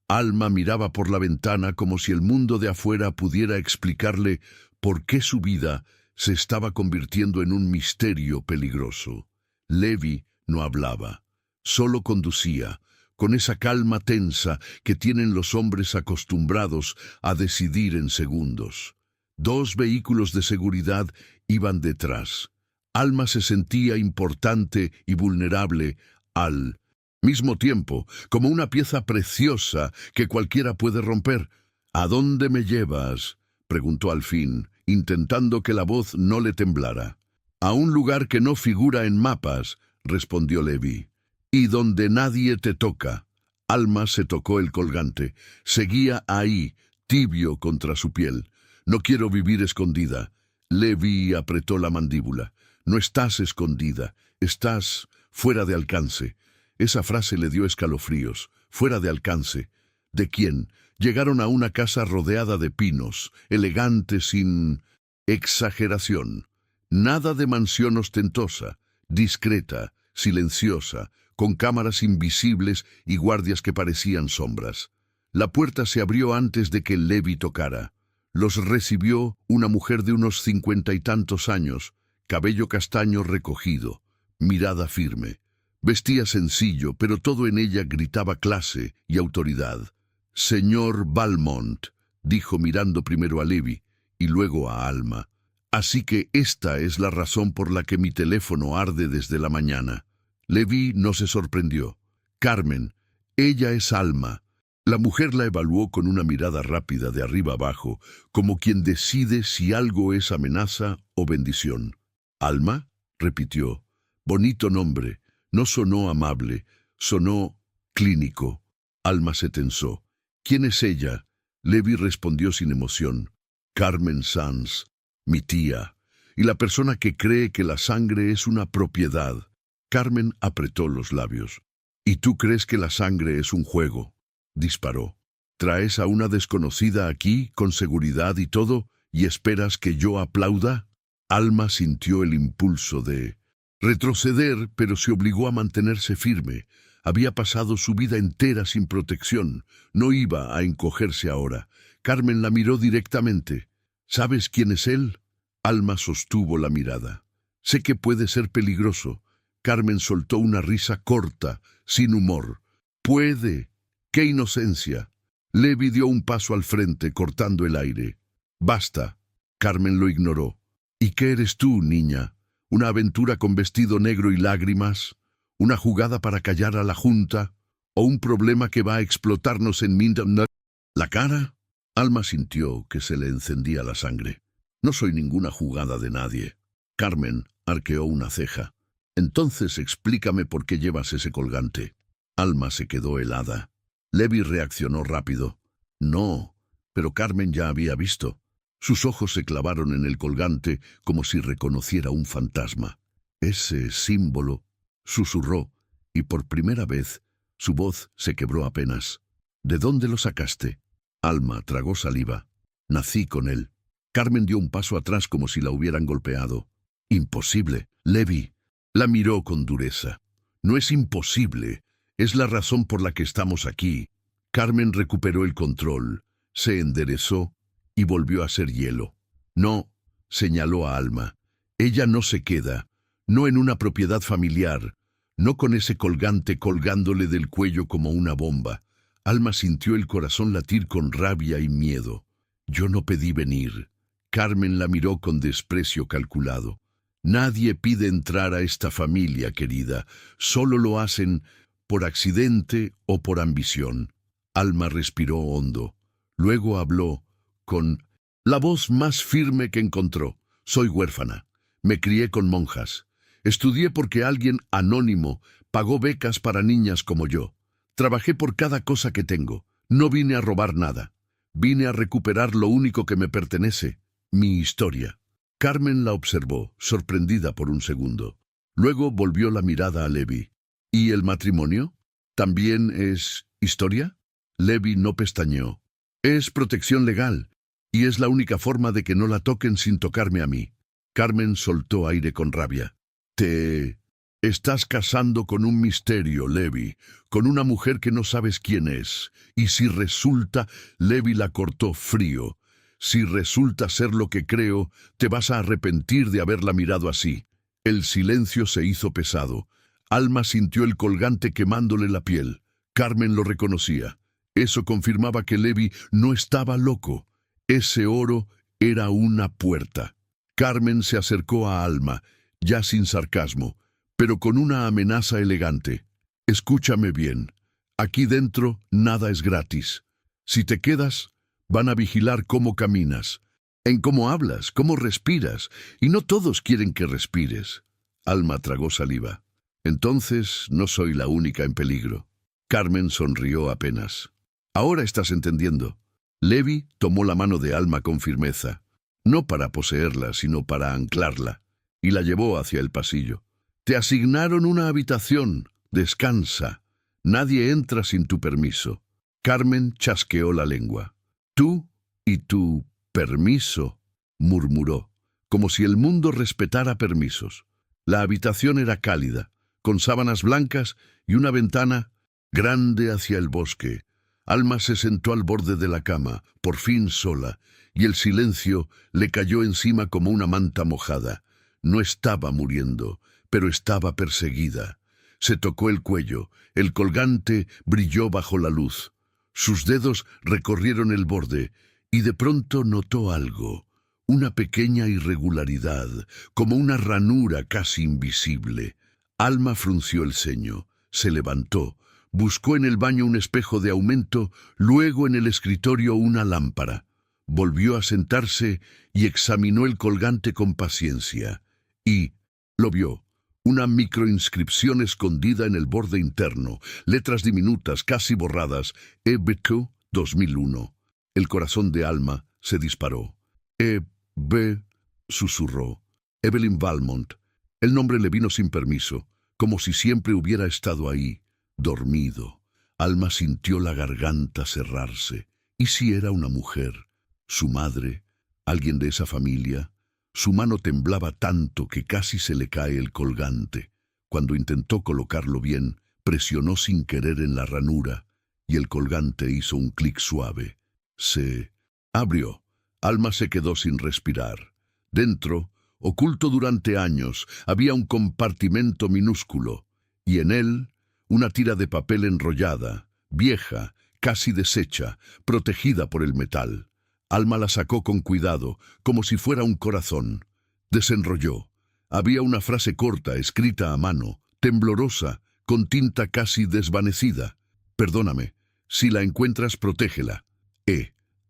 Alma miraba por la ventana como si el mundo de afuera pudiera explicarle por qué su vida se estaba convirtiendo en un misterio peligroso. Levi no hablaba, solo conducía, con esa calma tensa que tienen los hombres acostumbrados a decidir en segundos. 2 vehículos de seguridad iban detrás. Alma se sentía importante y vulnerable al mismo tiempo, como una pieza preciosa que cualquiera puede romper. «¿A dónde me llevas?», preguntó al fin, intentando que la voz no le temblara. «A un lugar que no figura en mapas», respondió Levi. «Y donde nadie te toca». Alma se tocó el colgante. Seguía ahí, tibio contra su piel. «No quiero vivir escondida». Levi apretó la mandíbula. «No estás escondida, estás fuera de alcance». Esa frase le dio escalofríos. «Fuera de alcance». ¿De quién? Llegaron a una casa rodeada de pinos, elegante sin exageración. Nada de mansión ostentosa, discreta, silenciosa, con cámaras invisibles y guardias que parecían sombras. La puerta se abrió antes de que Levi tocara. Los recibió una mujer de unos 50 y tantos años, cabello castaño recogido, mirada firme. Vestía sencillo, pero todo en ella gritaba clase y autoridad. «Señor Valmont», dijo mirando primero a Levi y luego a Alma. «Así que esta es la razón por la que mi teléfono arde desde la mañana». Levi no se sorprendió. «Carmen, ella es Alma». La mujer la evaluó con una mirada rápida de arriba abajo, como quien decide si algo es amenaza o bendición. «¿Alma?», repitió. Bonito nombre. No sonó amable, sonó clínico. Alma se tensó. «¿Quién es ella?». Levi respondió sin emoción. «Carmen Sanz, mi tía, y la persona que cree que la sangre es una propiedad». Carmen apretó los labios. «¿Y tú crees que la sangre es un juego?», disparó. «¿Traes a una desconocida aquí, con seguridad y todo, y esperas que yo aplauda?». Alma sintió el impulso de retroceder, pero se obligó a mantenerse firme. Había pasado su vida entera sin protección. No iba a encogerse ahora. Carmen la miró directamente. «¿Sabes quién es él?». Alma sostuvo la mirada. «Sé que puede ser peligroso». Carmen soltó una risa corta, sin humor. «Puede». ¡Qué inocencia! Levi dio un paso al frente, cortando el aire. «Basta». Carmen lo ignoró. «¿Y qué eres tú, niña?». ¿Una aventura con vestido negro y lágrimas? ¿Una jugada para callar a la junta? ¿O un problema que va a explotarnos en la cara? Alma sintió que se le encendía la sangre. No soy ninguna jugada de nadie. Carmen arqueó una ceja. Entonces explícame por qué llevas ese colgante. Alma se quedó helada. Levi reaccionó rápido. No, pero Carmen ya había visto. Sus ojos se clavaron en el colgante como si reconociera un fantasma. Ese símbolo, susurró, y por primera vez su voz se quebró apenas. ¿De dónde lo sacaste? Alma tragó saliva. Nací con él. Carmen dio un paso atrás como si la hubieran golpeado. Imposible. Levi la miró con dureza. No es imposible. Es la razón por la que estamos aquí. Carmen recuperó el control, se enderezó y volvió a ser hielo. No, señaló a Alma. Ella no se queda, no en una propiedad familiar, no con ese colgante colgándole del cuello como una bomba. Alma sintió el corazón latir con rabia y miedo. Yo no pedí venir. Carmen la miró con desprecio calculado. Nadie pide entrar a esta familia, querida. Solo lo hacen por accidente o por ambición. Alma respiró hondo. Luego habló con la voz más firme que encontró. Soy huérfana. Me crié con monjas. Estudié porque alguien anónimo pagó becas para niñas como yo. Trabajé por cada cosa que tengo. No vine a robar nada. Vine a recuperar lo único que me pertenece, mi historia. Carmen la observó, sorprendida por un segundo. Luego volvió la mirada a Levi. ¿Y el matrimonio? ¿También es historia? Levi no pestañeó. Es protección legal, y es la única forma de que no la toquen sin tocarme a mí. Carmen soltó aire con rabia. Te estás casando con un misterio, Levi, con una mujer que no sabes quién es. Y si resulta, Levi la cortó frío. Si resulta ser lo que creo, te vas a arrepentir de haberla mirado así. El silencio se hizo pesado. Alma sintió el colgante quemándole la piel. Carmen lo reconocía. Eso confirmaba que Levi no estaba loco. Ese oro era una puerta. Carmen se acercó a Alma, ya sin sarcasmo, pero con una amenaza elegante. Escúchame bien. Aquí dentro nada es gratis. Si te quedas, van a vigilar cómo caminas, en cómo hablas, cómo respiras, y no todos quieren que respires. Alma tragó saliva. Entonces no soy la única en peligro. Carmen sonrió apenas. Ahora estás entendiendo. Levi tomó la mano de Alma con firmeza, no para poseerla, sino para anclarla, y la llevó hacia el pasillo. Te asignaron una habitación. Descansa. Nadie entra sin tu permiso. Carmen chasqueó la lengua. Tú y tu permiso, murmuró, como si el mundo respetara permisos. La habitación era cálida, con sábanas blancas y una ventana grande hacia el bosque. Alma se sentó al borde de la cama, por fin sola, y el silencio le cayó encima como una manta mojada. No estaba muriendo, pero estaba perseguida. Se tocó el cuello, el colgante brilló bajo la luz. Sus dedos recorrieron el borde, y de pronto notó algo, una pequeña irregularidad, como una ranura casi invisible. Alma frunció el ceño, se levantó, buscó en el baño un espejo de aumento, luego en el escritorio una lámpara. Volvió a sentarse y examinó el colgante con paciencia. Y lo vio. Una microinscripción escondida en el borde interno, letras diminutas casi borradas, EBQ 2001. El corazón de Alma se disparó. E.B. susurró. Evelyn Valmont. El nombre le vino sin permiso, como si siempre hubiera estado ahí, dormido. Alma sintió la garganta cerrarse. ¿Y si era una mujer? ¿Su madre? ¿Alguien de esa familia? Su mano temblaba tanto que casi se le cae el colgante. Cuando intentó colocarlo bien, presionó sin querer en la ranura, y el colgante hizo un clic suave. Se abrió. Alma se quedó sin respirar. Dentro, oculto durante años, había un compartimento minúsculo, y en él una tira de papel enrollada, vieja, casi deshecha, protegida por el metal. Alma la sacó con cuidado, como si fuera un corazón. Desenrolló. Había una frase corta, escrita a mano, temblorosa, con tinta casi desvanecida. Perdóname, si la encuentras, protégela.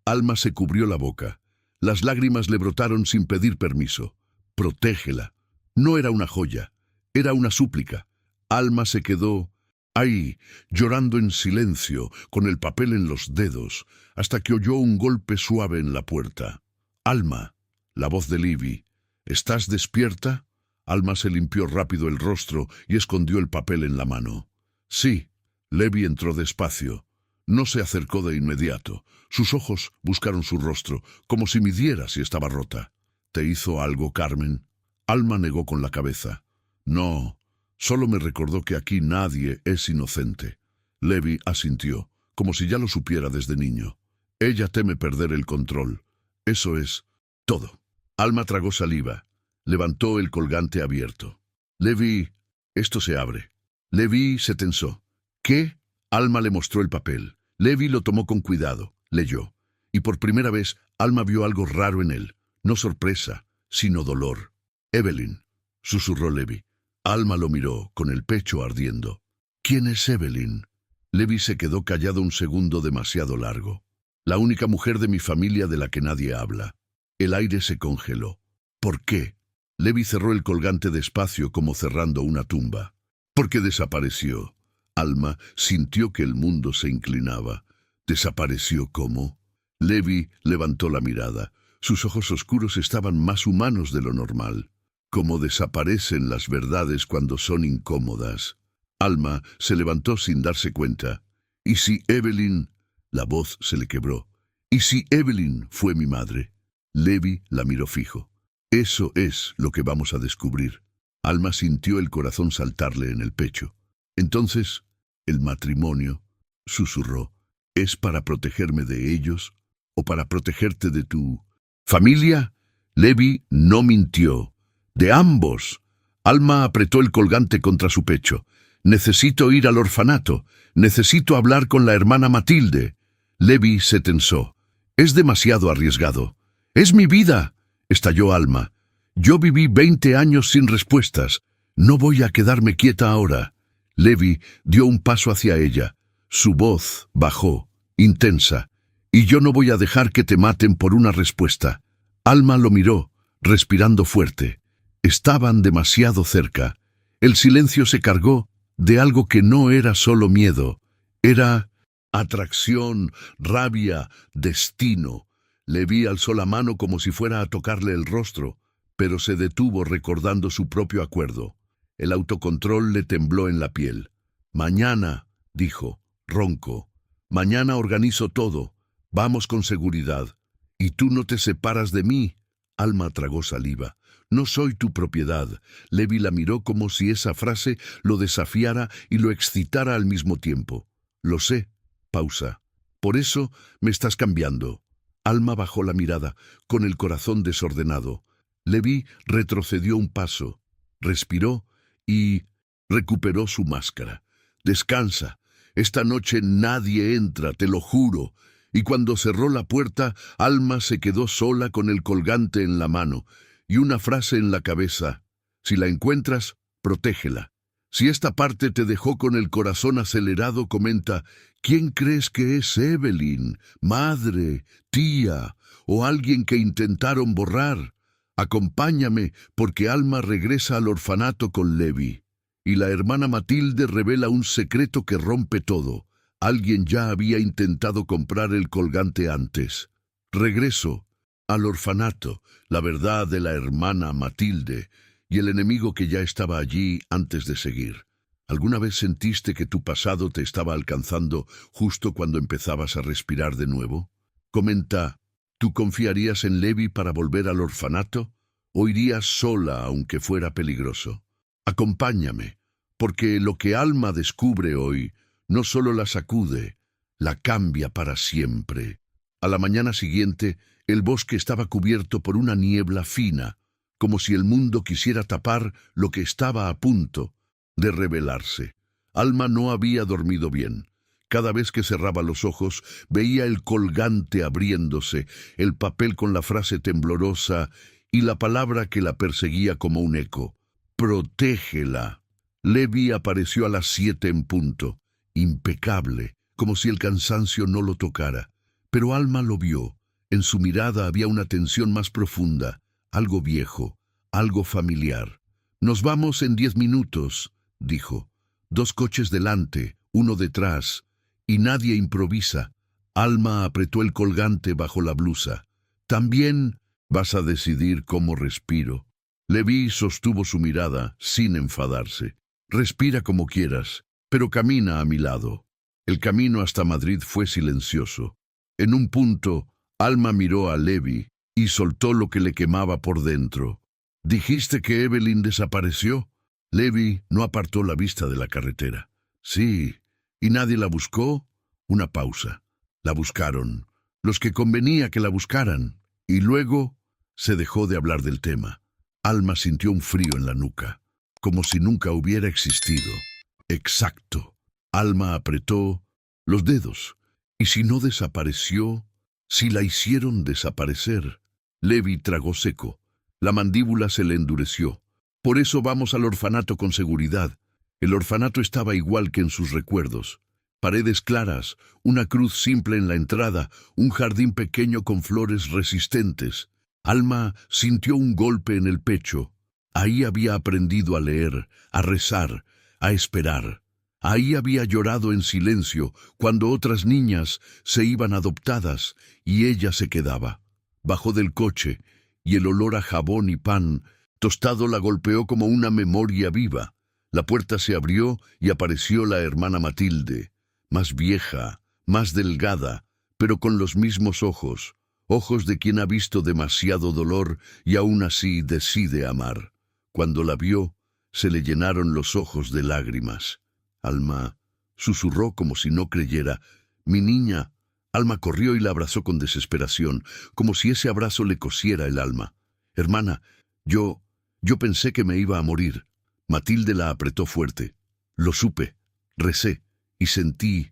Alma se cubrió la boca. Las lágrimas le brotaron sin pedir permiso. Protégela. No era una joya, era una súplica. Alma se quedó ahí, llorando en silencio, con el papel en los dedos, hasta que oyó un golpe suave en la puerta. Alma, la voz de Libby. ¿Estás despierta? Alma se limpió rápido el rostro y escondió el papel en la mano. Sí. Levi entró despacio. No se acercó de inmediato. Sus ojos buscaron su rostro, como si midiera si estaba rota. ¿Te hizo algo, Carmen? Alma negó con la cabeza. No, solo me recordó que aquí nadie es inocente. Levi asintió, como si ya lo supiera desde niño. Ella teme perder el control. Eso es todo. Alma tragó saliva. Levantó el colgante abierto. Levi, esto se abre. Levi se tensó. ¿Qué? Alma le mostró el papel. Levi lo tomó con cuidado, leyó. Y por primera vez, Alma vio algo raro en él. No sorpresa, sino dolor. Evelyn, susurró Levi. Alma lo miró, con el pecho ardiendo. ¿Quién es Evelyn? Levi se quedó callado un segundo demasiado largo. La única mujer de mi familia de la que nadie habla. El aire se congeló. ¿Por qué? Levi cerró el colgante despacio como cerrando una tumba. Porque desapareció. Alma sintió que el mundo se inclinaba. ¿Desapareció cómo? Levi levantó la mirada. Sus ojos oscuros estaban más humanos de lo normal. Cómo desaparecen las verdades cuando son incómodas. Alma se levantó sin darse cuenta. ¿Y si Evelyn? La voz se le quebró. ¿Y si Evelyn fue mi madre? Levi la miró fijo. Eso es lo que vamos a descubrir. Alma sintió el corazón saltarle en el pecho. Entonces, el matrimonio, susurró, ¿es para protegerme de ellos o para protegerte de tu familia? Levi no mintió. De ambos. Alma apretó el colgante contra su pecho. Necesito ir al orfanato. Necesito hablar con la hermana Matilde. Levi se tensó. Es demasiado arriesgado. Es mi vida, estalló Alma. Yo viví 20 años sin respuestas. No voy a quedarme quieta ahora. Levi dio un paso hacia ella. Su voz bajó, intensa. Y yo no voy a dejar que te maten por una respuesta. Alma lo miró, respirando fuerte. Estaban demasiado cerca. El silencio se cargó de algo que no era solo miedo. Era atracción, rabia, destino. Levi alzó la mano como si fuera a tocarle el rostro, pero se detuvo recordando su propio acuerdo. El autocontrol le tembló en la piel. Mañana, dijo, ronco. Mañana organizo todo. Vamos con seguridad. Y tú no te separas de mí. Alma tragó saliva. No soy tu propiedad. Levi la miró como si esa frase lo desafiara y lo excitara al mismo tiempo. Lo sé. Pausa. Por eso me estás cambiando. Alma bajó la mirada, con el corazón desordenado. Levi retrocedió un paso, respiró y recuperó su máscara. Descansa. Esta noche nadie entra, te lo juro. Y cuando cerró la puerta, Alma se quedó sola con el colgante en la mano y una frase en la cabeza. Si la encuentras, protégela. Si esta parte te dejó con el corazón acelerado, comenta, ¿quién crees que es Evelyn? ¿Madre, tía o alguien que intentaron borrar? Acompáñame, porque Alma regresa al orfanato con Levi. Y la hermana Matilde revela un secreto que rompe todo. Alguien ya había intentado comprar el colgante antes. Regreso al orfanato, la verdad de la hermana Matilde y el enemigo que ya estaba allí antes de seguir. ¿Alguna vez sentiste que tu pasado te estaba alcanzando justo cuando empezabas a respirar de nuevo? Comenta, ¿tú confiarías en Levi para volver al orfanato o irías sola aunque fuera peligroso? Acompáñame, porque lo que Alma descubre hoy no solo la sacude, la cambia para siempre. A la mañana siguiente, el bosque estaba cubierto por una niebla fina, como si el mundo quisiera tapar lo que estaba a punto de revelarse. Alma no había dormido bien. Cada vez que cerraba los ojos, veía el colgante abriéndose, el papel con la frase temblorosa, y la palabra que la perseguía como un eco: protégela. Levi apareció a las 7 en punto, impecable, como si el cansancio no lo tocara. Pero Alma lo vio. En su mirada había una tensión más profunda, algo viejo, algo familiar. «Nos vamos en 10 minutos», dijo. 2 coches delante, uno detrás, y nadie improvisa. Alma apretó el colgante bajo la blusa. «También vas a decidir cómo respiro». Levi sostuvo su mirada sin enfadarse. «Respira como quieras, pero camina a mi lado». El camino hasta Madrid fue silencioso. En un punto, Alma miró a Levi y soltó lo que le quemaba por dentro. «¿Dijiste que Evelyn desapareció?» Levi no apartó la vista de la carretera. «Sí. ¿Y nadie la buscó?» Una pausa. «La buscaron. Los que convenía que la buscaran». Y luego se dejó de hablar del tema. Alma sintió un frío en la nuca, como si nunca hubiera existido. Exacto. Alma apretó los dedos. ¿Y si no desapareció? ¿Si la hicieron desaparecer? Levi tragó seco. La mandíbula se le endureció. «Por eso vamos al orfanato con seguridad». El orfanato estaba igual que en sus recuerdos. Paredes claras, una cruz simple en la entrada, un jardín pequeño con flores resistentes. Alma sintió un golpe en el pecho. Ahí había aprendido a leer, a rezar, a esperar. Ahí había llorado en silencio cuando otras niñas se iban adoptadas y ella se quedaba. Bajó del coche y el olor a jabón y pan tostado la golpeó como una memoria viva. La puerta se abrió y apareció la hermana Matilde, más vieja, más delgada, pero con los mismos ojos, ojos de quien ha visto demasiado dolor y aún así decide amar. Cuando la vio, se le llenaron los ojos de lágrimas. «Alma», susurró como si no creyera. «Mi niña». Alma corrió y la abrazó con desesperación, como si ese abrazo le cosiera el alma. «Hermana, yo pensé que me iba a morir». Matilde la apretó fuerte. «Lo supe, recé, y sentí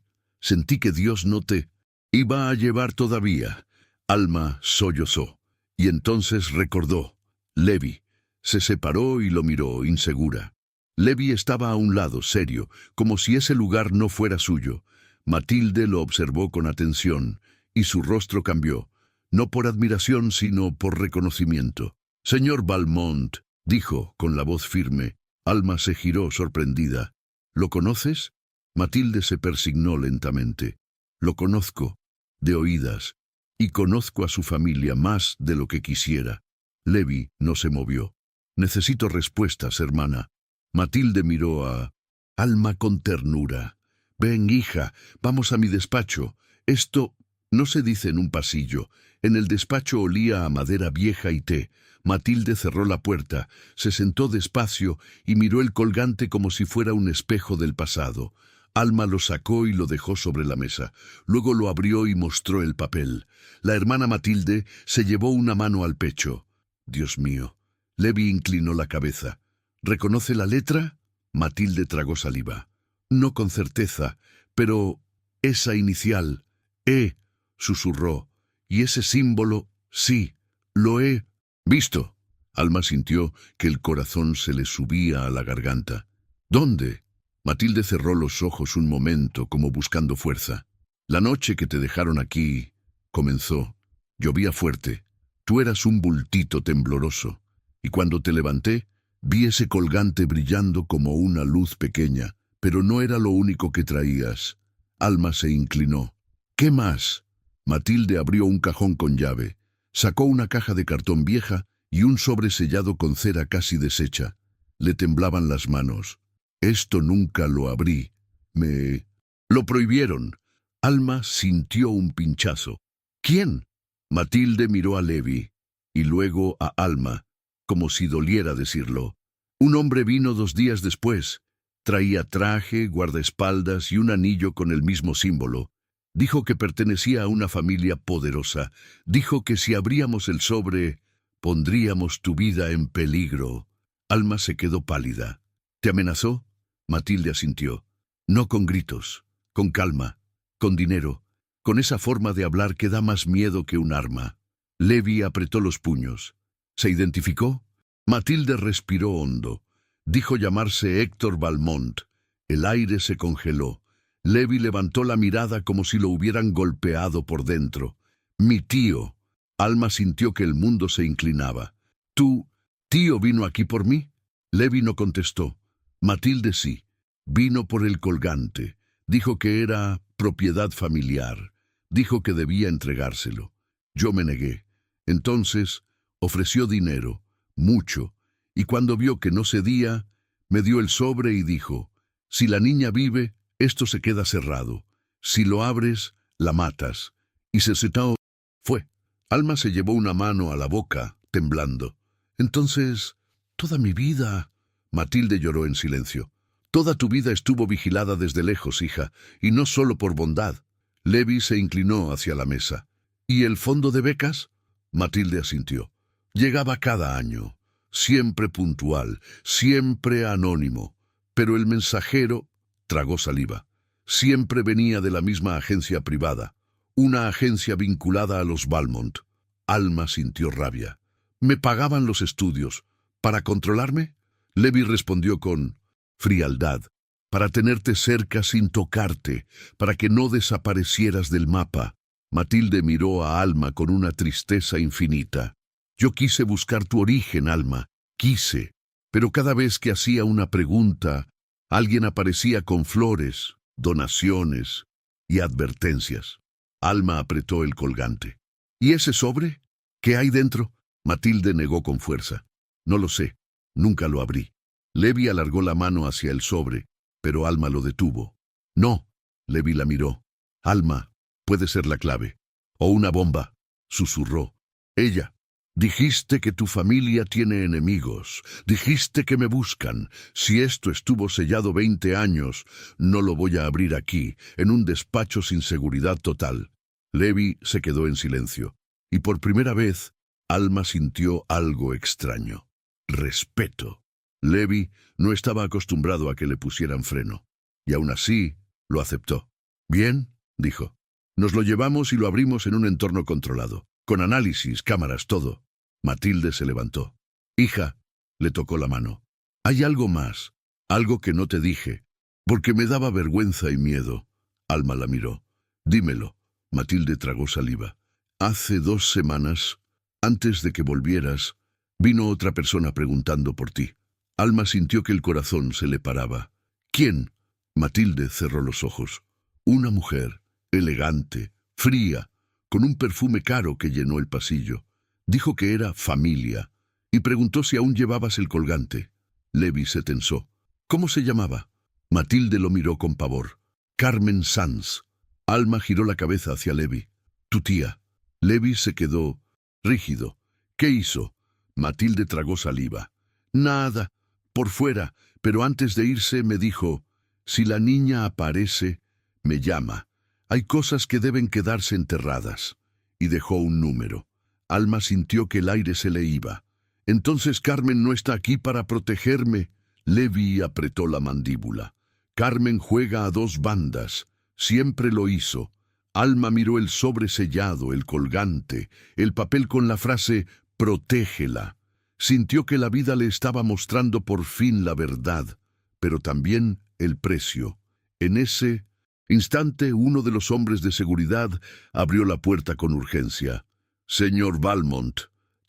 que Dios no te iba a llevar todavía». Alma sollozó, y entonces recordó. Levi. Se separó y lo miró, insegura. Levi estaba a un lado, serio, como si ese lugar no fuera suyo. Matilde lo observó con atención, y su rostro cambió, no por admiración, sino por reconocimiento. «Señor Valmont», dijo con la voz firme. Alma se giró sorprendida. «¿Lo conoces?» Matilde se persignó lentamente. «Lo conozco, de oídas, y conozco a su familia más de lo que quisiera». Levi no se movió. «Necesito respuestas, hermana». Matilde miró a Alma con ternura. «Ven, hija, vamos a mi despacho. Esto no se dice en un pasillo». En el despacho olía a madera vieja y té. Matilde cerró la puerta, se sentó despacio y miró el colgante como si fuera un espejo del pasado. Alma lo sacó y lo dejó sobre la mesa. Luego lo abrió y mostró el papel. La hermana Matilde se llevó una mano al pecho. «Dios mío». Levi inclinó la cabeza. «¿Reconoce la letra?» Matilde tragó saliva. «No con certeza, pero esa inicial, E», susurró. «Y ese símbolo, sí, lo he visto». Alma sintió que el corazón se le subía a la garganta. «¿Dónde?» Matilde cerró los ojos un momento, como buscando fuerza. «La noche que te dejaron aquí», comenzó. «Llovía fuerte. Tú eras un bultito tembloroso. Y cuando te levanté, vi ese colgante brillando como una luz pequeña, pero no era lo único que traías». Alma se inclinó. «¿Qué más?» Matilde abrió un cajón con llave, sacó una caja de cartón vieja y un sobre sellado con cera casi deshecha. Le temblaban las manos. «Esto nunca lo abrí. Me lo prohibieron». Alma sintió un pinchazo. «¿Quién?» Matilde miró a Levi y luego a Alma, como si doliera decirlo. «Un hombre vino 2 días después. Traía traje, guardaespaldas y un anillo con el mismo símbolo. Dijo que pertenecía a una familia poderosa. Dijo que si abríamos el sobre, pondríamos tu vida en peligro». Alma se quedó pálida. «¿Te amenazó?» Matilde asintió. «No con gritos, con calma, con dinero, con esa forma de hablar que da más miedo que un arma». Levi apretó los puños. ¿Se identificó? Matilde respiró hondo. Dijo llamarse Héctor Valmont. El aire se congeló. Levi levantó la mirada como si lo hubieran golpeado por dentro. Mi tío. Alma sintió que el mundo se inclinaba. ¿Tu tío vino aquí por mí? Levi no contestó. Matilde sí. Vino por el colgante. Dijo que era propiedad familiar. Dijo que debía entregárselo. Yo me negué. Entonces ofreció dinero, mucho, y cuando vio que no cedía, me dio el sobre y dijo, si la niña vive, esto se queda cerrado. Si lo abres, la matas. Y se setó. Fue. Alma se llevó una mano a la boca, temblando. Entonces, toda mi vida... Matilde lloró en silencio. Toda tu vida estuvo vigilada desde lejos, hija, y no solo por bondad. Levi se inclinó hacia la mesa. ¿Y el fondo de becas? Matilde asintió. Llegaba cada año, siempre puntual, siempre anónimo. Pero el mensajero tragó saliva. Siempre venía de la misma agencia privada, una agencia vinculada a los Valmont. Alma sintió rabia. ¿Me pagaban los estudios para controlarme? Levi respondió con frialdad, para tenerte cerca sin tocarte, para que no desaparecieras del mapa. Matilde miró a Alma con una tristeza infinita. Yo quise buscar tu origen, Alma, quise, pero cada vez que hacía una pregunta, alguien aparecía con flores, donaciones y advertencias. Alma apretó el colgante. ¿Y ese sobre? ¿Qué hay dentro? Matilde negó con fuerza. No lo sé, nunca lo abrí. Levi alargó la mano hacia el sobre, pero Alma lo detuvo. No, Levi la miró. Alma, puede ser la clave. O una bomba, susurró. Ella. Dijiste que tu familia tiene enemigos. Dijiste que me buscan. Si esto estuvo sellado 20 años, no lo voy a abrir aquí, en un despacho sin seguridad total. Levi se quedó en silencio. Y por primera vez, Alma sintió algo extraño. Respeto. Levi no estaba acostumbrado a que le pusieran freno. Y aún así, lo aceptó. Bien, dijo. Nos lo llevamos y lo abrimos en un entorno controlado. Con análisis, cámaras, todo. Matilde se levantó. Hija, le tocó la mano. Hay algo más, algo que no te dije, porque me daba vergüenza y miedo. Alma la miró. Dímelo. Matilde tragó saliva. Hace 2 semanas, antes de que volvieras, vino otra persona preguntando por ti. Alma sintió que el corazón se le paraba. ¿Quién? Matilde cerró los ojos. Una mujer, elegante, fría, con un perfume caro que llenó el pasillo. Dijo que era familia, y preguntó si aún llevabas el colgante. Levi se tensó. ¿Cómo se llamaba? Matilde lo miró con pavor. Carmen Sanz. Alma giró la cabeza hacia Levi. Tu tía. Levi se quedó rígido. ¿Qué hizo? Matilde tragó saliva. Nada, por fuera, pero antes de irse me dijo, si la niña aparece, me llama. Hay cosas que deben quedarse enterradas. Y dejó un número. Alma sintió que el aire se le iba. Entonces Carmen no está aquí para protegerme. Levi apretó la mandíbula. Carmen juega a 2 bandas. Siempre lo hizo. Alma miró el sobre sellado, el colgante, el papel con la frase «protégela». Sintió que la vida le estaba mostrando por fin la verdad, pero también el precio. En ese instante, uno de los hombres de seguridad abrió la puerta con urgencia. Señor Valmont,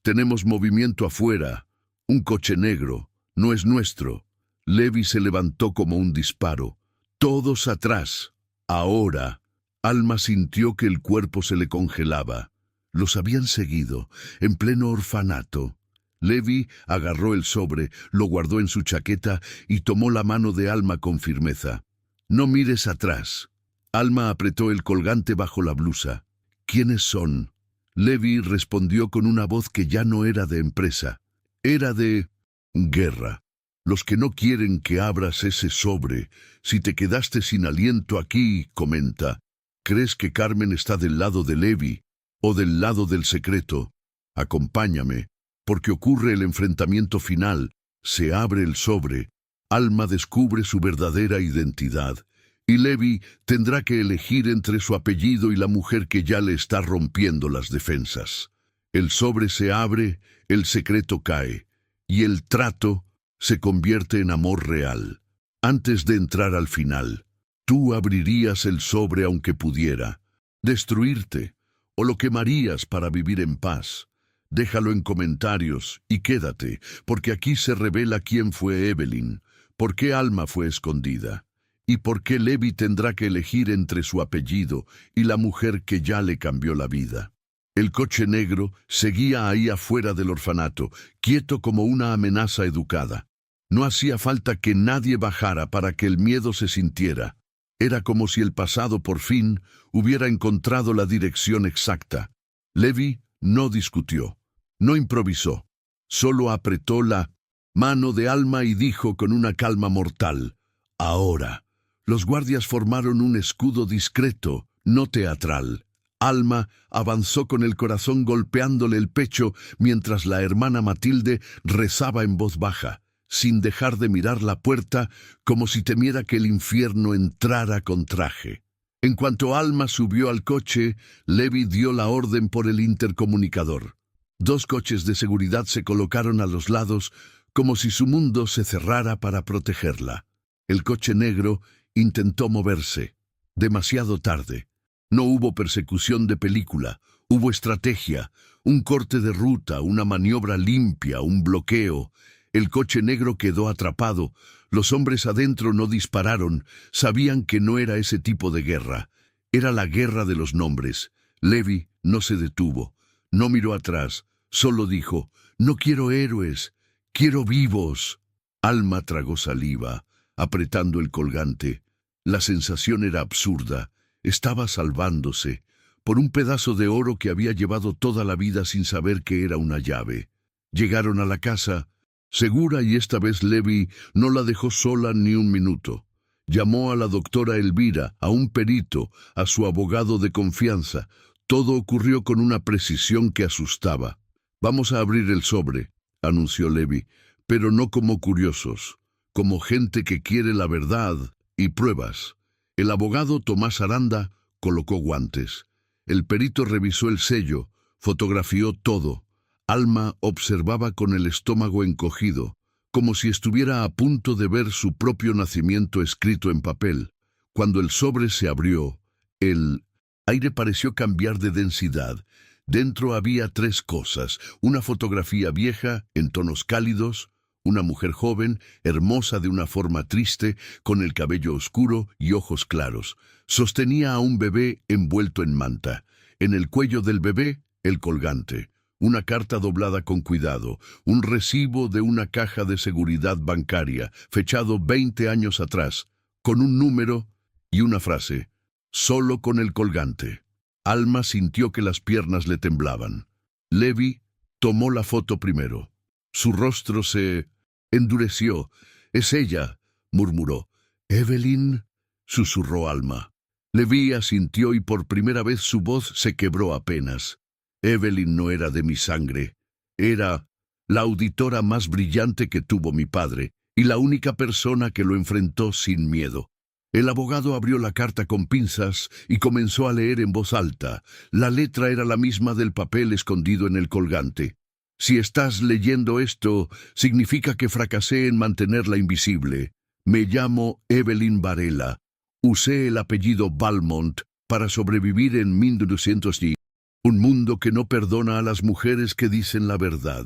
tenemos movimiento afuera. Un coche negro. No es nuestro. Levi se levantó como un disparo. Todos atrás. Ahora. Alma sintió que el cuerpo se le congelaba. Los habían seguido, en pleno orfanato. Levi agarró el sobre, lo guardó en su chaqueta y tomó la mano de Alma con firmeza. No mires atrás. Alma apretó el colgante bajo la blusa. ¿Quiénes son? Levi respondió con una voz que ya no era de empresa. Era de guerra. Los que no quieren que abras ese sobre. Si te quedaste sin aliento aquí, comenta. ¿Crees que Carmen está del lado de Levi o del lado del secreto? Acompáñame, porque ocurre el enfrentamiento final. Se abre el sobre. Alma descubre su verdadera identidad. Y Levi tendrá que elegir entre su apellido y la mujer que ya le está rompiendo las defensas. El sobre se abre, el secreto cae, y el trato se convierte en amor real. Antes de entrar al final, tú abrirías el sobre aunque pudiera destruirte, o lo quemarías para vivir en paz. Déjalo en comentarios y quédate, porque aquí se revela quién fue Evelyn, por qué Alma fue escondida, y por qué Levi tendrá que elegir entre su apellido y la mujer que ya le cambió la vida. El coche negro seguía ahí afuera del orfanato, quieto como una amenaza educada. No hacía falta que nadie bajara para que el miedo se sintiera. Era como si el pasado por fin hubiera encontrado la dirección exacta. Levi no discutió, no improvisó, solo apretó la mano de Alma y dijo con una calma mortal: ahora. Los guardias formaron un escudo discreto, no teatral. Alma avanzó con el corazón golpeándole el pecho mientras la hermana Matilde rezaba en voz baja, sin dejar de mirar la puerta como si temiera que el infierno entrara con traje. En cuanto Alma subió al coche, Levi dio la orden por el intercomunicador. 2 coches de seguridad se colocaron a los lados como si su mundo se cerrara para protegerla. El coche negro intentó moverse. Demasiado tarde. No hubo persecución de película, hubo estrategia, un corte de ruta, una maniobra limpia, un bloqueo. El coche negro quedó atrapado. Los hombres adentro no dispararon, sabían que no era ese tipo de guerra. Era la guerra de los nombres. Levi no se detuvo, no miró atrás, solo dijo: no quiero héroes, quiero vivos. Alma tragó saliva, apretando el colgante. La sensación era absurda. Estaba salvándose por un pedazo de oro que había llevado toda la vida sin saber que era una llave. Llegaron a la casa, segura, y esta vez Levi no la dejó sola ni un minuto. Llamó a la doctora Elvira, a un perito, a su abogado de confianza. Todo ocurrió con una precisión que asustaba. Vamos a abrir el sobre, anunció Levi, pero no como curiosos, como gente que quiere la verdad y pruebas. El abogado Tomás Aranda colocó guantes. El perito revisó el sello, fotografió todo. Alma observaba con el estómago encogido, como si estuviera a punto de ver su propio nacimiento escrito en papel. Cuando el sobre se abrió, el aire pareció cambiar de densidad. Dentro había 3 cosas: una fotografía vieja, en tonos cálidos, una mujer joven, hermosa de una forma triste, con el cabello oscuro y ojos claros. Sostenía a un bebé envuelto en manta. En el cuello del bebé, el colgante. Una carta doblada con cuidado, un recibo de una caja de seguridad bancaria, fechado 20 años atrás, con un número y una frase: solo con el colgante. Alma sintió que las piernas le temblaban. Levi tomó la foto primero. Su rostro se endureció. «Es ella», murmuró. «¿Evelyn?», susurró Alma. Levi asintió y por primera vez su voz se quebró apenas. Evelyn no era de mi sangre. Era la auditora más brillante que tuvo mi padre y la única persona que lo enfrentó sin miedo. El abogado abrió la carta con pinzas y comenzó a leer en voz alta. La letra era la misma del papel escondido en el colgante. Si estás leyendo esto, significa que fracasé en mantenerla invisible. Me llamo Evelyn Varela. Usé el apellido Valmont para sobrevivir en 1910. Un mundo que no perdona a las mujeres que dicen la verdad.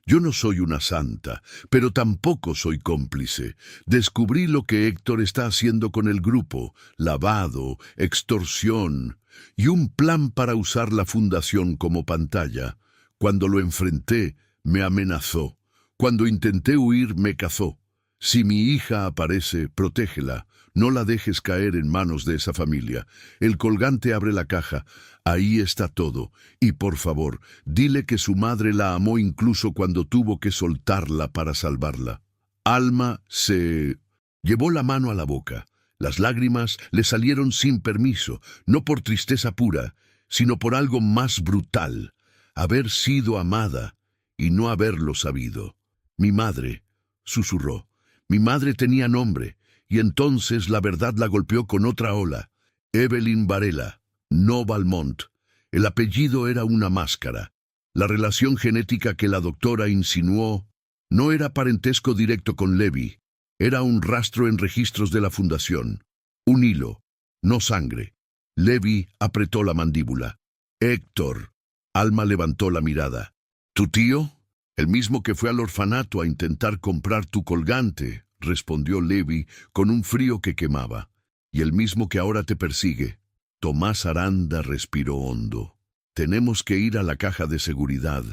Yo no soy una santa, pero tampoco soy cómplice. Descubrí lo que Héctor está haciendo con el grupo: lavado, extorsión y un plan para usar la fundación como pantalla. Cuando lo enfrenté, me amenazó. Cuando intenté huir, me cazó. Si mi hija aparece, protégela. No la dejes caer en manos de esa familia. El colgante abre la caja. Ahí está todo. Y por favor, dile que su madre la amó incluso cuando tuvo que soltarla para salvarla. Alma se llevó la mano a la boca. Las lágrimas le salieron sin permiso, no por tristeza pura, sino por algo más brutal: haber sido amada y no haberlo sabido. Mi madre, susurró. Mi madre tenía nombre, y entonces la verdad la golpeó con otra ola. Evelyn Varela, no Valmont. El apellido era una máscara. La relación genética que la doctora insinuó no era parentesco directo con Levi, era un rastro en registros de la fundación. Un hilo, no sangre. Levi apretó la mandíbula. Héctor. Alma levantó la mirada. ¿Tu tío? El mismo que fue al orfanato a intentar comprar tu colgante, respondió Levi con un frío que quemaba. Y el mismo que ahora te persigue. Tomás Aranda respiró hondo. Tenemos que ir a la caja de seguridad.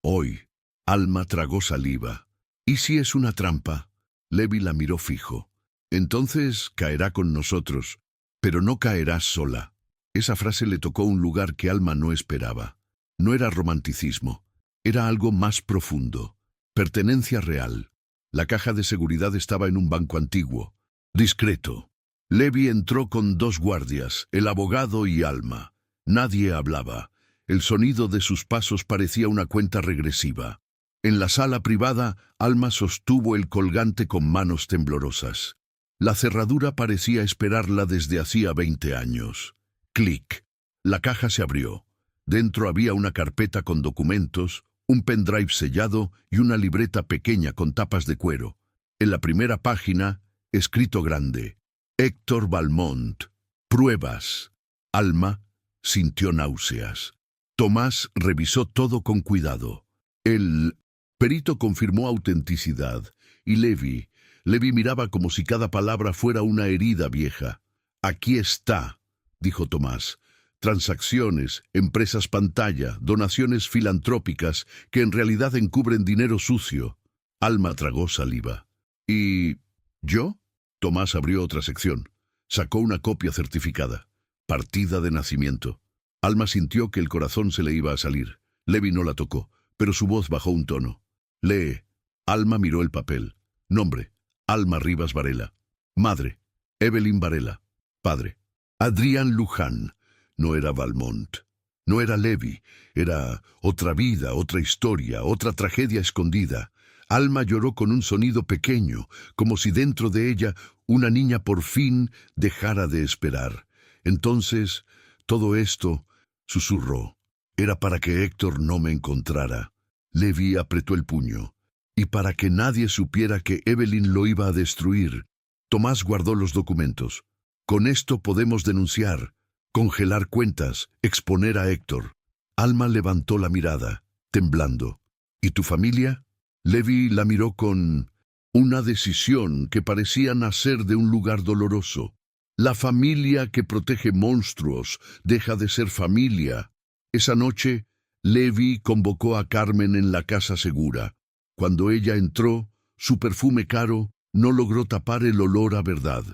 Hoy. Alma tragó saliva. ¿Y si es una trampa? Levi la miró fijo. Entonces caerá con nosotros, pero no caerás sola. Esa frase le tocó un lugar que Alma no esperaba. No era romanticismo, era algo más profundo. Pertenencia real. La caja de seguridad estaba en un banco antiguo, discreto. Levi entró con 2 guardias, el abogado y Alma. Nadie hablaba. El sonido de sus pasos parecía una cuenta regresiva. En la sala privada, Alma sostuvo el colgante con manos temblorosas. La cerradura parecía esperarla desde hacía 20 años. Clic. La caja se abrió. Dentro había una carpeta con documentos, un pendrive sellado y una libreta pequeña con tapas de cuero. En la primera página, escrito grande: Héctor Valmont. Pruebas. Alma sintió náuseas. Tomás revisó todo con cuidado. El perito confirmó autenticidad, y Levi miraba como si cada palabra fuera una herida vieja. Aquí está, dijo Tomás. Transacciones, empresas pantalla, donaciones filantrópicas que en realidad encubren dinero sucio. Alma tragó saliva. ¿Y yo? Tomás abrió otra sección. Sacó una copia certificada. Partida de nacimiento. Alma sintió que el corazón se le iba a salir. Levi no la tocó, pero su voz bajó un tono. Lee. Alma miró el papel. Nombre: Alma Rivas Varela. Madre: Evelyn Varela. Padre: Adrián Luján. No era Valmont. No era Levi. Era otra vida, otra historia, otra tragedia escondida. Alma lloró con un sonido pequeño, como si dentro de ella una niña por fin dejara de esperar. Entonces, todo esto, susurró, era para que Héctor no me encontrara. Levi apretó el puño. Y para que nadie supiera que Evelyn lo iba a destruir. Tomás guardó los documentos. Con esto podemos denunciar, congelar cuentas, exponer a Héctor. Alma levantó la mirada, temblando. ¿Y tu familia? Levi la miró con una decisión que parecía nacer de un lugar doloroso. La familia que protege monstruos deja de ser familia. Esa noche, Levi convocó a Carmen en la casa segura. Cuando ella entró, su perfume caro no logró tapar el olor a verdad.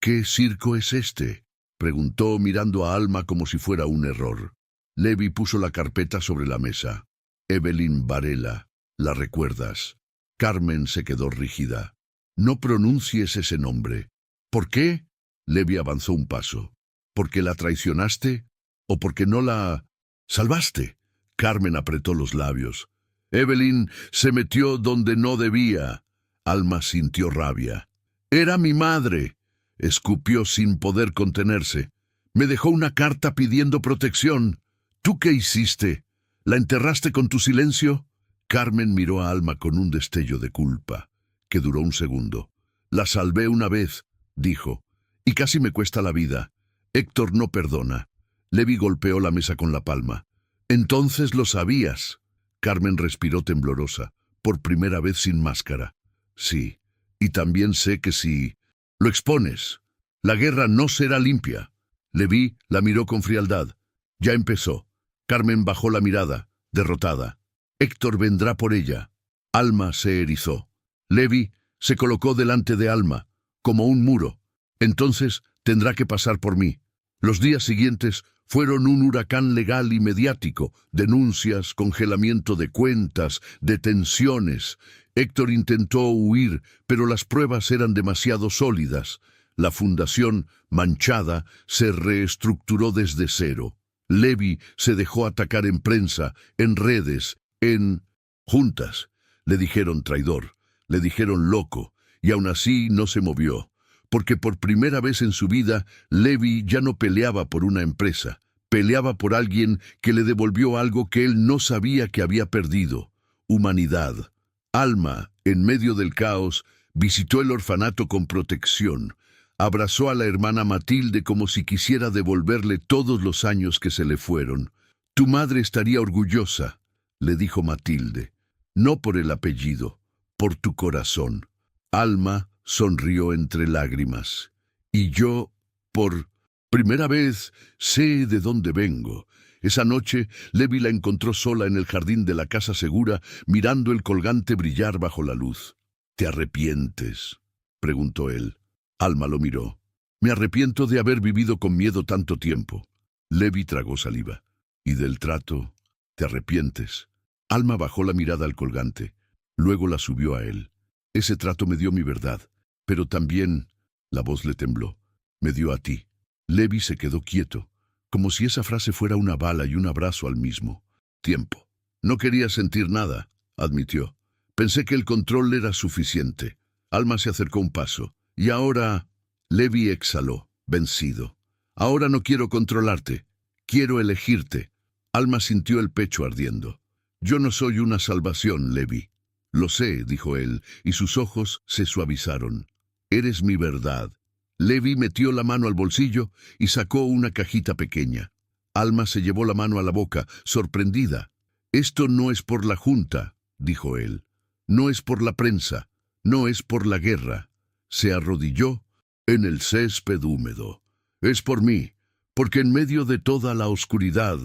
¿Qué circo es este?, preguntó mirando a Alma como si fuera un error. Levi puso la carpeta sobre la mesa. Evelyn Varela, ¿la recuerdas? Carmen se quedó rígida. No pronuncies ese nombre. ¿Por qué? Levi avanzó un paso. ¿Porque la traicionaste? ¿O porque no la salvaste? Carmen apretó los labios. Evelyn se metió donde no debía. Alma sintió rabia. Era mi madre. Escupió sin poder contenerse. Me dejó una carta pidiendo protección. ¿Tú qué hiciste? ¿La enterraste con tu silencio? Carmen miró a Alma con un destello de culpa, que duró un segundo. La salvé una vez, dijo, y casi me cuesta la vida. Héctor no perdona. Levi golpeó la mesa con la palma. Entonces lo sabías. Carmen respiró temblorosa, por primera vez sin máscara. Sí, y también sé que si lo expones, la guerra no será limpia. Levi la miró con frialdad. Ya empezó. Carmen bajó la mirada, derrotada. Héctor vendrá por ella. Alma se erizó. Levi se colocó delante de Alma, como un muro. Entonces tendrá que pasar por mí. Los días siguientes fueron un huracán legal y mediático, denuncias, congelamiento de cuentas, detenciones. Héctor intentó huir, pero las pruebas eran demasiado sólidas. La fundación, manchada, se reestructuró desde cero. Levi se dejó atacar en prensa, en redes, en juntas. Le dijeron traidor, le dijeron loco, y aún así no se movió. Porque por primera vez en su vida, Levi ya no peleaba por una empresa, Peleaba por alguien que le devolvió algo que él no sabía que había perdido: humanidad. Alma, en medio del caos, visitó el orfanato con protección. Abrazó a la hermana Matilde como si quisiera devolverle todos los años que se le fueron. «Tu madre estaría orgullosa», le dijo Matilde, «no por el apellido, por tu corazón». Alma sonrió entre lágrimas. «Y yo, por primera vez, sé de dónde vengo». Esa noche, Levi la encontró sola en el jardín de la casa segura, mirando el colgante brillar bajo la luz. «¿Te arrepientes?», preguntó él. Alma lo miró. «Me arrepiento de haber vivido con miedo tanto tiempo». Levi tragó saliva. «¿Y del trato? ¿Te arrepientes?». Alma bajó la mirada al colgante. Luego la subió a él. «Ese trato me dio mi verdad, pero también», la voz le tembló, «me dio a ti». Levi se quedó quieto, como si esa frase fuera una bala y un abrazo al mismo tiempo. «No quería sentir nada», admitió. «Pensé que el control era suficiente». Alma se acercó un paso. «Y ahora...». Levi exhaló, vencido. «Ahora no quiero controlarte. Quiero elegirte». Alma sintió el pecho ardiendo. «Yo no soy una salvación, Levi». «Lo sé», dijo él, y sus ojos se suavizaron. «Eres mi verdad». Levi metió la mano al bolsillo y sacó una cajita pequeña. Alma se llevó la mano a la boca, sorprendida. «Esto no es por la Junta», dijo él. «No es por la prensa. No es por la guerra». Se arrodilló en el césped húmedo. «Es por mí, porque en medio de toda la oscuridad,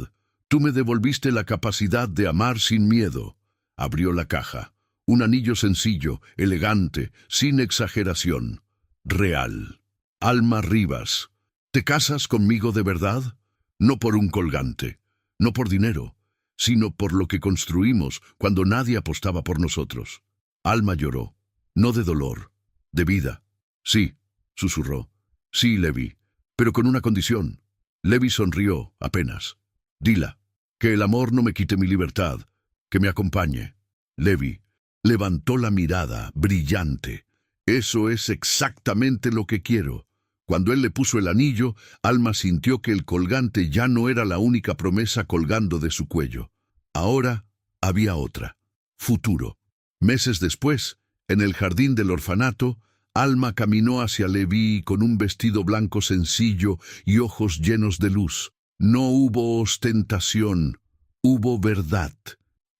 tú me devolviste la capacidad de amar sin miedo». Abrió la caja. Un anillo sencillo, elegante, sin exageración. Real. «Alma Rivas, ¿te casas conmigo de verdad? No por un colgante, no por dinero, sino por lo que construimos cuando nadie apostaba por nosotros». Alma lloró. «No de dolor, de vida». «Sí», susurró. «Sí, Levi, pero con una condición». Levi sonrió, apenas. «Dila, que el amor no me quite mi libertad, que me acompañe». Levi levantó la mirada, brillante. «Eso es exactamente lo que quiero». Cuando él le puso el anillo, Alma sintió que el colgante ya no era la única promesa colgando de su cuello. Ahora había otra. Futuro. Meses después, en el jardín del orfanato, Alma caminó hacia Levi con un vestido blanco sencillo y ojos llenos de luz. No hubo ostentación, hubo verdad.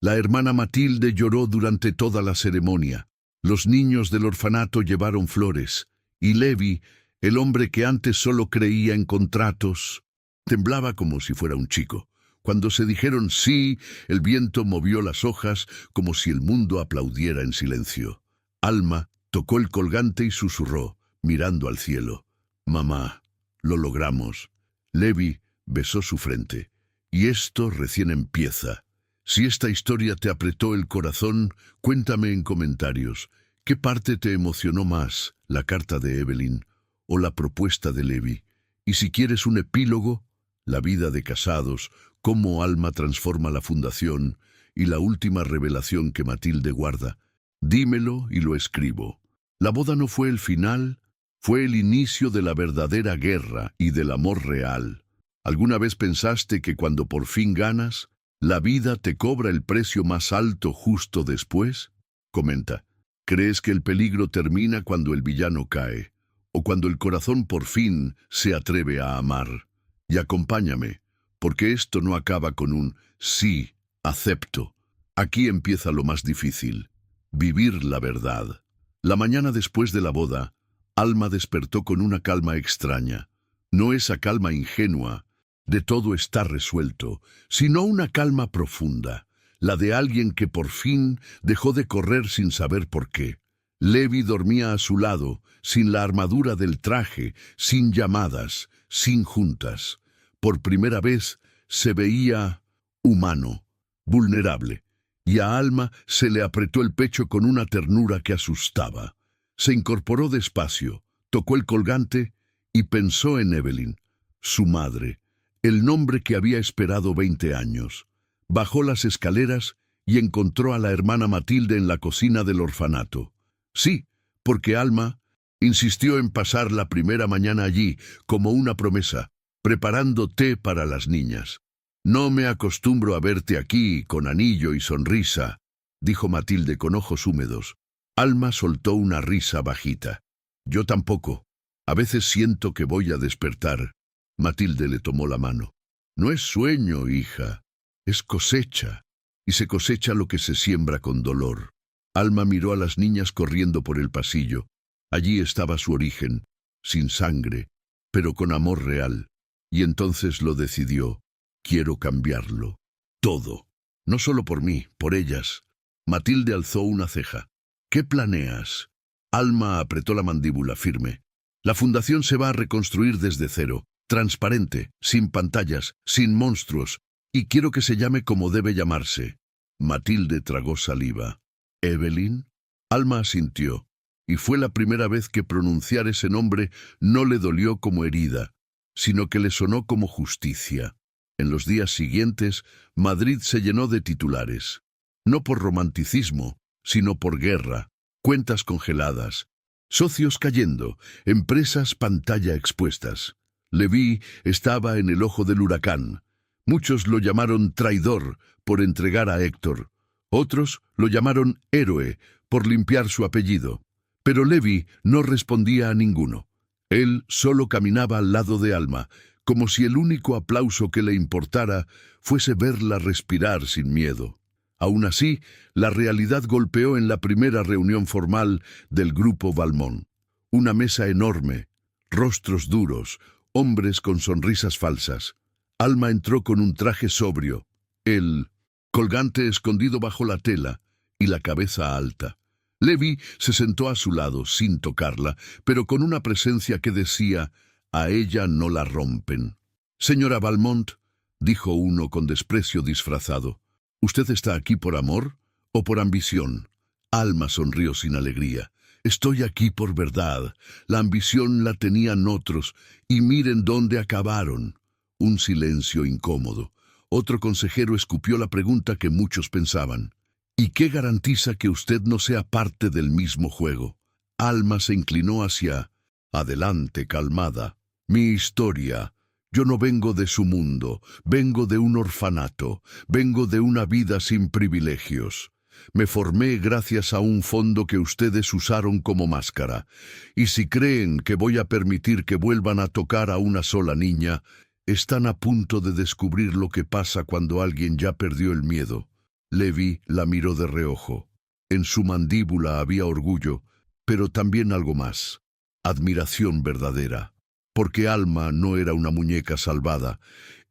La hermana Matilde lloró durante toda la ceremonia. Los niños del orfanato llevaron flores, y Levi, el hombre que antes solo creía en contratos, temblaba como si fuera un chico. Cuando se dijeron sí, el viento movió las hojas como si el mundo aplaudiera en silencio. Alma tocó el colgante y susurró, mirando al cielo: «Mamá, lo logramos». Levi besó su frente. «Y esto recién empieza». Si esta historia te apretó el corazón, cuéntame en comentarios. ¿Qué parte te emocionó más, la carta de Evelyn o la propuesta de Levi? Y si quieres un epílogo, la vida de casados, cómo Alma transforma la fundación y la última revelación que Matilde guarda, dímelo y lo escribo. La boda no fue el final, fue el inicio de la verdadera guerra y del amor real. ¿Alguna vez pensaste que cuando por fin ganas, la vida te cobra el precio más alto justo después? Comenta. ¿Crees que el peligro termina cuando el villano cae? ¿O cuando el corazón por fin se atreve a amar? Y acompáñame, porque esto no acaba con un sí, acepto. Aquí empieza lo más difícil: vivir la verdad. La mañana después de la boda, Alma despertó con una calma extraña. No esa calma ingenua, de todo está resuelto, sino una calma profunda, la de alguien que por fin dejó de correr sin saber por qué. Levi dormía a su lado, sin la armadura del traje, sin llamadas, sin juntas. Por primera vez se veía humano, vulnerable, y a Alma se le apretó el pecho con una ternura que asustaba. Se incorporó despacio, tocó el colgante y pensó en Evelyn, su madre, el nombre que había esperado 20 años. Bajó las escaleras y encontró a la hermana Matilde en la cocina del orfanato. Sí, porque Alma insistió en pasar la primera mañana allí como una promesa. preparando té para las niñas. No me acostumbro a verte aquí, con anillo y sonrisa, dijo Matilde con ojos húmedos. Alma soltó una risa bajita. Yo tampoco. A veces siento que voy a despertar. Matilde le tomó la mano. No es sueño, hija. Es cosecha. Y se cosecha lo que se siembra con dolor. Alma miró a las niñas corriendo por el pasillo. Allí estaba su origen, sin sangre, pero con amor real. Y entonces lo decidió. Quiero cambiarlo. Todo. No solo por mí, por ellas. Matilde alzó una ceja. ¿Qué planeas? Alma apretó la mandíbula firme. La fundación se va a reconstruir desde cero, transparente, sin pantallas, sin monstruos, y quiero que se llame como debe llamarse. Matilde tragó saliva. ¿Evelyn? Alma asintió, y fue la primera vez que pronunciar ese nombre no le dolió como herida, sino que le sonó como justicia. En los días siguientes, Madrid se llenó de titulares. No por romanticismo, sino por guerra, cuentas congeladas, socios cayendo, empresas pantalla expuestas. Leví estaba en el ojo del huracán. Muchos lo llamaron traidor por entregar a Héctor. Otros lo llamaron héroe por limpiar su apellido. Pero Leví no respondía a ninguno. Él solo caminaba al lado de Alma, como si el único aplauso que le importara fuese verla respirar sin miedo. Aún así, la realidad golpeó en la primera reunión formal del Grupo Valmont. Una mesa enorme, rostros duros, hombres con sonrisas falsas. Alma entró con un traje sobrio, el colgante escondido bajo la tela y la cabeza alta. Leví se sentó a su lado, sin tocarla, pero con una presencia que decía, a ella no la rompen. Señora Valmont, dijo uno con desprecio disfrazado, ¿usted está aquí por amor o por ambición? Alma sonrió sin alegría. Estoy aquí por verdad. La ambición la tenían otros, y miren dónde acabaron. Un silencio incómodo. Otro consejero escupió la pregunta que muchos pensaban. ¿Y qué garantiza que usted no sea parte del mismo juego? Alma se inclinó hacia... Adelante, calmada. Mi historia. Yo no vengo de su mundo, vengo de un orfanato, vengo de una vida sin privilegios. Me formé gracias a un fondo que ustedes usaron como máscara. Y si creen que voy a permitir que vuelvan a tocar a una sola niña, están a punto de descubrir lo que pasa cuando alguien ya perdió el miedo. Leví la miró de reojo. En su mandíbula había orgullo, pero también algo más. Admiración verdadera. Porque Alma no era una muñeca salvada.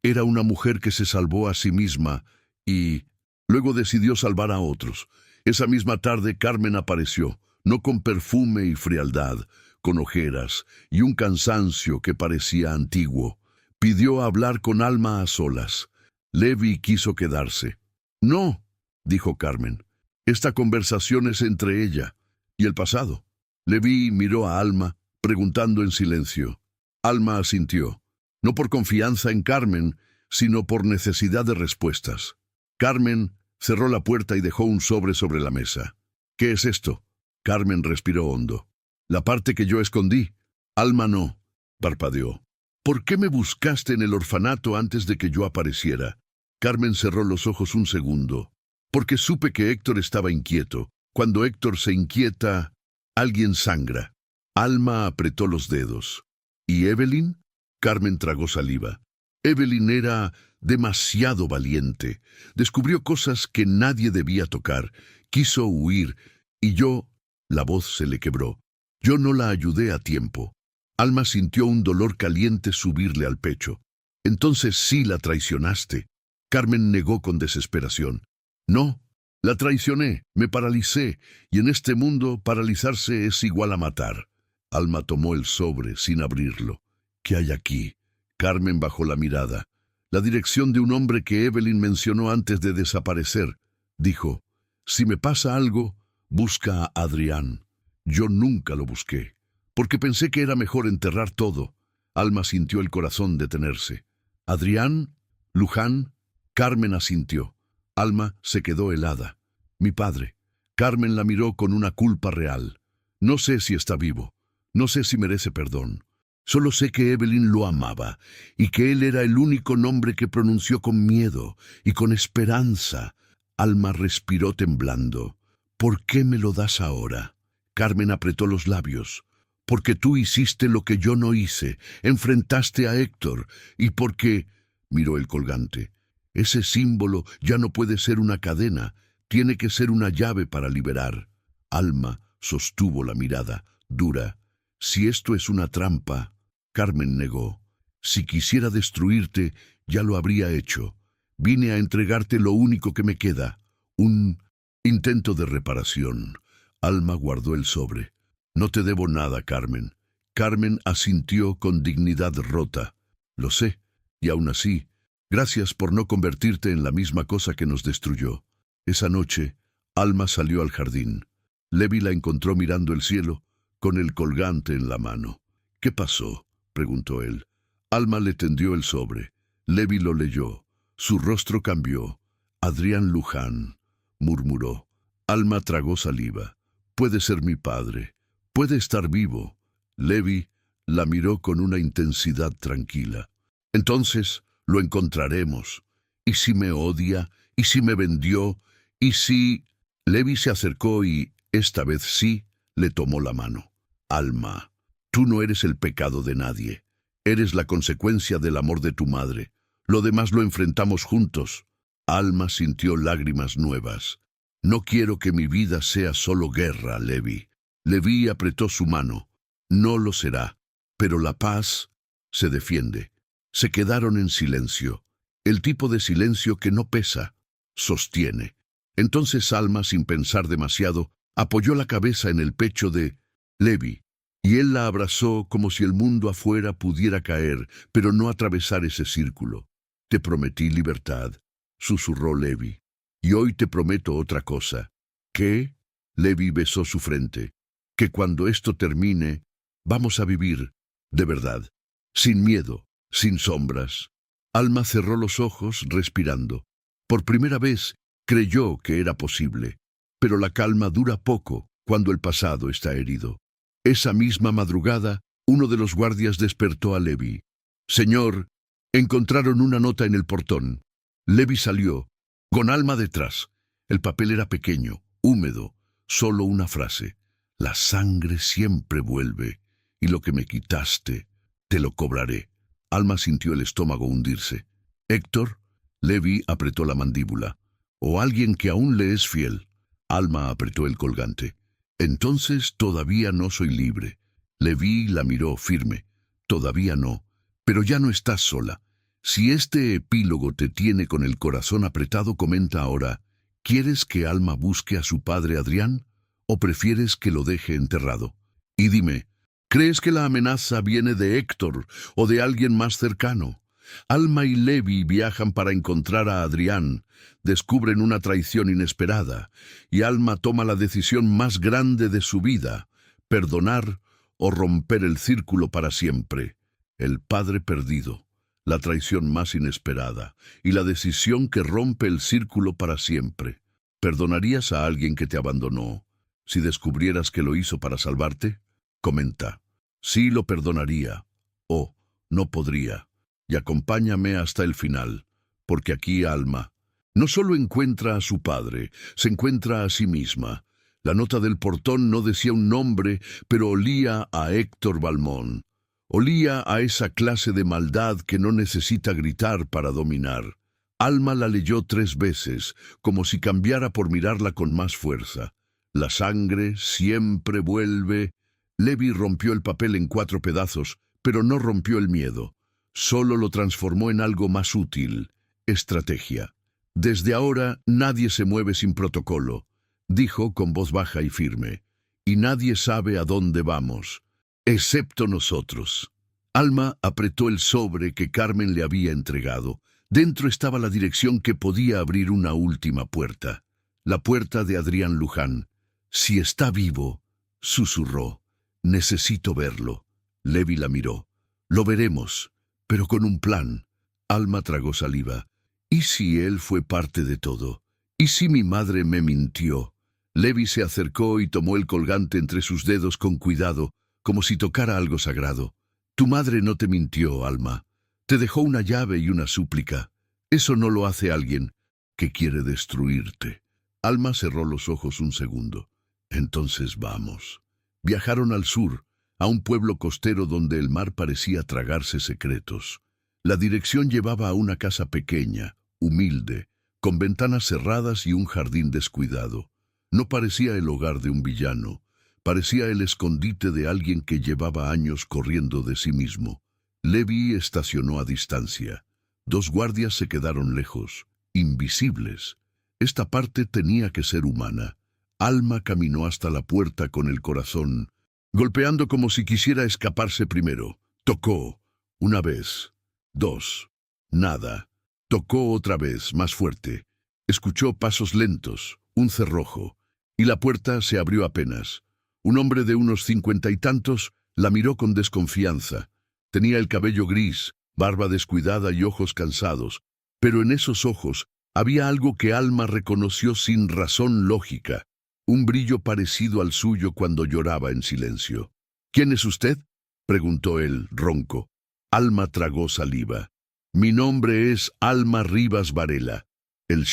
Era una mujer que se salvó a sí misma y... luego decidió salvar a otros. Esa misma tarde Carmen apareció, no con perfume y frialdad, con ojeras y un cansancio que parecía antiguo. Pidió hablar con Alma a solas. Leví quiso quedarse. No, dijo Carmen. Esta conversación es entre ella y el pasado. Leví miró a Alma, preguntando en silencio. Alma asintió, no por confianza en Carmen, sino por necesidad de respuestas. Carmen cerró la puerta y dejó un sobre la mesa. ¿Qué es esto? Carmen respiró hondo. La parte que yo escondí. Alma no, parpadeó. ¿Por qué me buscaste en el orfanato antes de que yo apareciera? Carmen cerró los ojos un segundo. Porque supe que Héctor estaba inquieto. Cuando Héctor se inquieta, alguien sangra. Alma apretó los dedos. ¿Y Evelyn? Carmen tragó saliva. Evelyn era demasiado valiente. Descubrió cosas que nadie debía tocar. Quiso huir. Y yo... La voz se le quebró. Yo no la ayudé a tiempo. Alma sintió un dolor caliente subirle al pecho. Entonces sí la traicionaste. Carmen negó con desesperación. No, la traicioné, me paralicé, y en este mundo paralizarse es igual a matar. Alma tomó el sobre sin abrirlo. ¿Qué hay aquí? Carmen bajó la mirada. La dirección de un hombre que Evelyn mencionó antes de desaparecer. Dijo, si me pasa algo, busca a Adrián. Yo nunca lo busqué, porque pensé que era mejor enterrar todo. Alma sintió el corazón detenerse. ¿Adrián? ¿Luján? Carmen asintió. Alma se quedó helada. Mi padre. Carmen la miró con una culpa real. No sé si está vivo. No sé si merece perdón. Solo sé que Evelyn lo amaba y que él era el único nombre que pronunció con miedo y con esperanza. Alma respiró temblando. ¿Por qué me lo das ahora? Carmen apretó los labios. Porque tú hiciste lo que yo no hice, enfrentaste a Héctor, y porque... Miró el colgante. Ese símbolo ya no puede ser una cadena, tiene que ser una llave para liberar. Alma sostuvo la mirada, dura. Si esto es una trampa... Carmen negó. Si quisiera destruirte, ya lo habría hecho. Vine a entregarte lo único que me queda, un intento de reparación. Alma guardó el sobre. No te debo nada, Carmen. Carmen asintió con dignidad rota. Lo sé, y aún así, gracias por no convertirte en la misma cosa que nos destruyó. Esa noche, Alma salió al jardín. Levi la encontró mirando el cielo, con el colgante en la mano. ¿Qué pasó?, preguntó él. Alma le tendió el sobre. Levi lo leyó. Su rostro cambió. Adrián Luján, murmuró. Alma tragó saliva. Puede ser mi padre. Puede estar vivo. Levi la miró con una intensidad tranquila. Entonces lo encontraremos. ¿Y si me odia? ¿Y si me vendió? ¿Y si...? Levi se acercó y, esta vez sí, le tomó la mano. Alma, tú no eres el pecado de nadie. Eres la consecuencia del amor de tu madre. Lo demás lo enfrentamos juntos. Alma sintió lágrimas nuevas. No quiero que mi vida sea solo guerra, Levi. Levi apretó su mano. No lo será. Pero la paz se defiende. Se quedaron en silencio. El tipo de silencio que no pesa, sostiene. Entonces Alma, sin pensar demasiado, apoyó la cabeza en el pecho de Levi, y él la abrazó como si el mundo afuera pudiera caer, pero no atravesar ese círculo. Te prometí libertad, susurró Levi, y hoy te prometo otra cosa. ¿Qué? Levi besó su frente. Que cuando esto termine, vamos a vivir, de verdad, sin miedo, sin sombras. Alma cerró los ojos, respirando. Por primera vez, creyó que era posible, pero la calma dura poco cuando el pasado está herido. Esa misma madrugada, uno de los guardias despertó a Levi. Señor, encontraron una nota en el portón. Levi salió, con Alma detrás. El papel era pequeño, húmedo, solo una frase. La sangre siempre vuelve, y lo que me quitaste, te lo cobraré. Alma sintió el estómago hundirse. Héctor, Levi apretó la mandíbula. O alguien que aún le es fiel. Alma apretó el colgante. Entonces todavía no soy libre. Levi la miró firme. Todavía no. Pero ya no estás sola. Si este epílogo te tiene con el corazón apretado, comenta ahora. ¿Quieres que Alma busque a su padre Adrián? ¿O prefieres que lo deje enterrado? Y dime, ¿crees que la amenaza viene de Héctor o de alguien más cercano? Alma y Levi viajan para encontrar a Adrián, descubren una traición inesperada, y Alma toma la decisión más grande de su vida, perdonar o romper el círculo para siempre. El padre perdido, la traición más inesperada, y la decisión que rompe el círculo para siempre. ¿Perdonarías a alguien que te abandonó si descubrieras que lo hizo para salvarte? Comenta. Sí, lo perdonaría. O no podría. Y acompáñame hasta el final, porque aquí Alma no solo encuentra a su padre, se encuentra a sí misma. La nota del portón no decía un nombre, pero olía a Héctor Balmón. Olía a esa clase de maldad que no necesita gritar para dominar. Alma la leyó 3 veces, como si cambiara por mirarla con más fuerza. La sangre siempre vuelve. Levi rompió el papel en 4 pedazos, pero no rompió el miedo. Solo lo transformó en algo más útil, estrategia. Desde ahora nadie se mueve sin protocolo, dijo con voz baja y firme, y nadie sabe a dónde vamos, excepto nosotros. Alma apretó el sobre que Carmen le había entregado. Dentro estaba la dirección que podía abrir una última puerta, la puerta de Adrián Luján. Si está vivo, susurró, necesito verlo. Levi la miró. Lo veremos, pero con un plan. Alma tragó saliva. ¿Y si él fue parte de todo? ¿Y si mi madre me mintió? Levi se acercó y tomó el colgante entre sus dedos con cuidado, como si tocara algo sagrado. Tu madre no te mintió, Alma. Te dejó una llave y una súplica. Eso no lo hace alguien que quiere destruirte. Alma cerró los ojos un segundo. Entonces vamos. Viajaron al sur, a un pueblo costero donde el mar parecía tragarse secretos. La dirección llevaba a una casa pequeña, humilde, con ventanas cerradas y un jardín descuidado. No parecía el hogar de un villano, parecía el escondite de alguien que llevaba años corriendo de sí mismo. Levi estacionó a distancia. 2 guardias se quedaron lejos, invisibles. Esta parte tenía que ser humana. Alma caminó hasta la puerta con el corazón, golpeando como si quisiera escaparse primero. Tocó. 1 vez. 2. Nada. Tocó otra vez, más fuerte. Escuchó pasos lentos, un cerrojo, y la puerta se abrió apenas. Un hombre de unos 50 y tantos la miró con desconfianza. Tenía el cabello gris, barba descuidada y ojos cansados, pero en esos ojos había algo que Alma reconoció sin razón lógica, un brillo parecido al suyo cuando lloraba en silencio. ¿Quién es usted?, preguntó él, ronco. Alma tragó saliva. Mi nombre es Alma Rivas Varela. El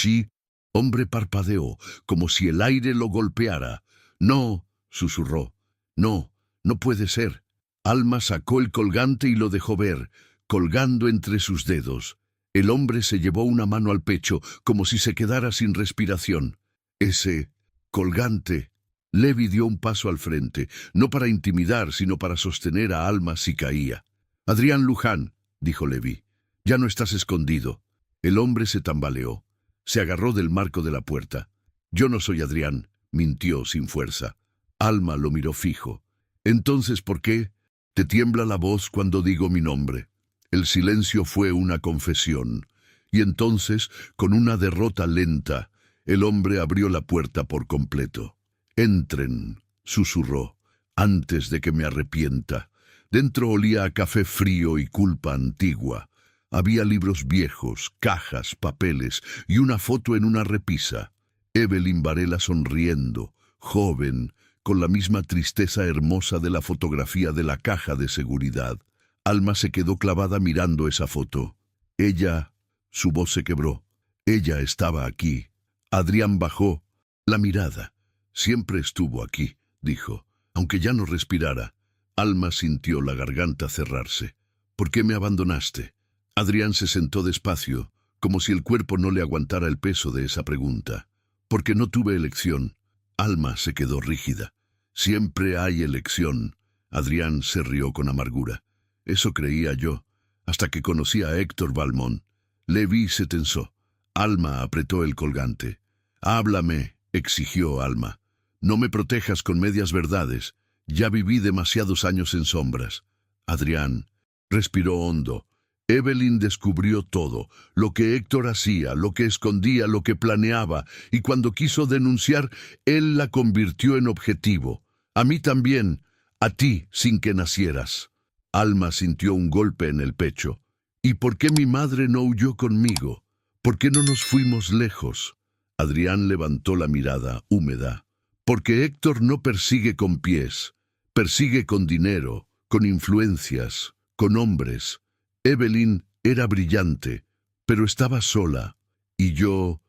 hombre parpadeó, como si el aire lo golpeara. No, susurró. No, no puede ser. Alma sacó el colgante y lo dejó ver, colgando entre sus dedos. El hombre se llevó una mano al pecho, como si se quedara sin respiración. Ese colgante. Levi dio un paso al frente, no para intimidar, sino para sostener a Alma si caía. Adrián Luján, dijo Levi, ya no estás escondido. El hombre se tambaleó. Se agarró del marco de la puerta. Yo no soy Adrián, mintió sin fuerza. Alma lo miró fijo. Entonces, ¿por qué te tiembla la voz cuando digo mi nombre? El silencio fue una confesión. Y entonces, con una derrota lenta, el hombre abrió la puerta por completo. Entren, susurró, antes de que me arrepienta. Dentro olía a café frío y culpa antigua. Había libros viejos, cajas, papeles y una foto en una repisa. Evelyn Varela sonriendo, joven, con la misma tristeza hermosa de la fotografía de la caja de seguridad. Alma se quedó clavada mirando esa foto. Ella, su voz se quebró. Ella estaba aquí. Adrián bajó la mirada. Siempre estuvo aquí, dijo, aunque ya no respirara. Alma sintió la garganta cerrarse. ¿Por qué me abandonaste? Adrián se sentó despacio, como si el cuerpo no le aguantara el peso de esa pregunta. Porque no tuve elección. Alma se quedó rígida. Siempre hay elección. Adrián se rió con amargura. Eso creía yo, hasta que conocí a Héctor Valmont. Levi se tensó. Alma apretó el colgante. Háblame, exigió Alma. No me protejas con medias verdades. Ya viví demasiados años en sombras. Adrián respiró hondo. Evelyn descubrió todo, lo que Héctor hacía, lo que escondía, lo que planeaba, y cuando quiso denunciar, él la convirtió en objetivo. A mí también, a ti, sin que nacieras. Alma sintió un golpe en el pecho. ¿Y por qué mi madre no huyó conmigo? ¿Por qué no nos fuimos lejos? Adrián levantó la mirada, húmeda. Porque Héctor no persigue con pies, persigue con dinero, con influencias, con hombres. Evelyn era brillante, pero estaba sola, y yo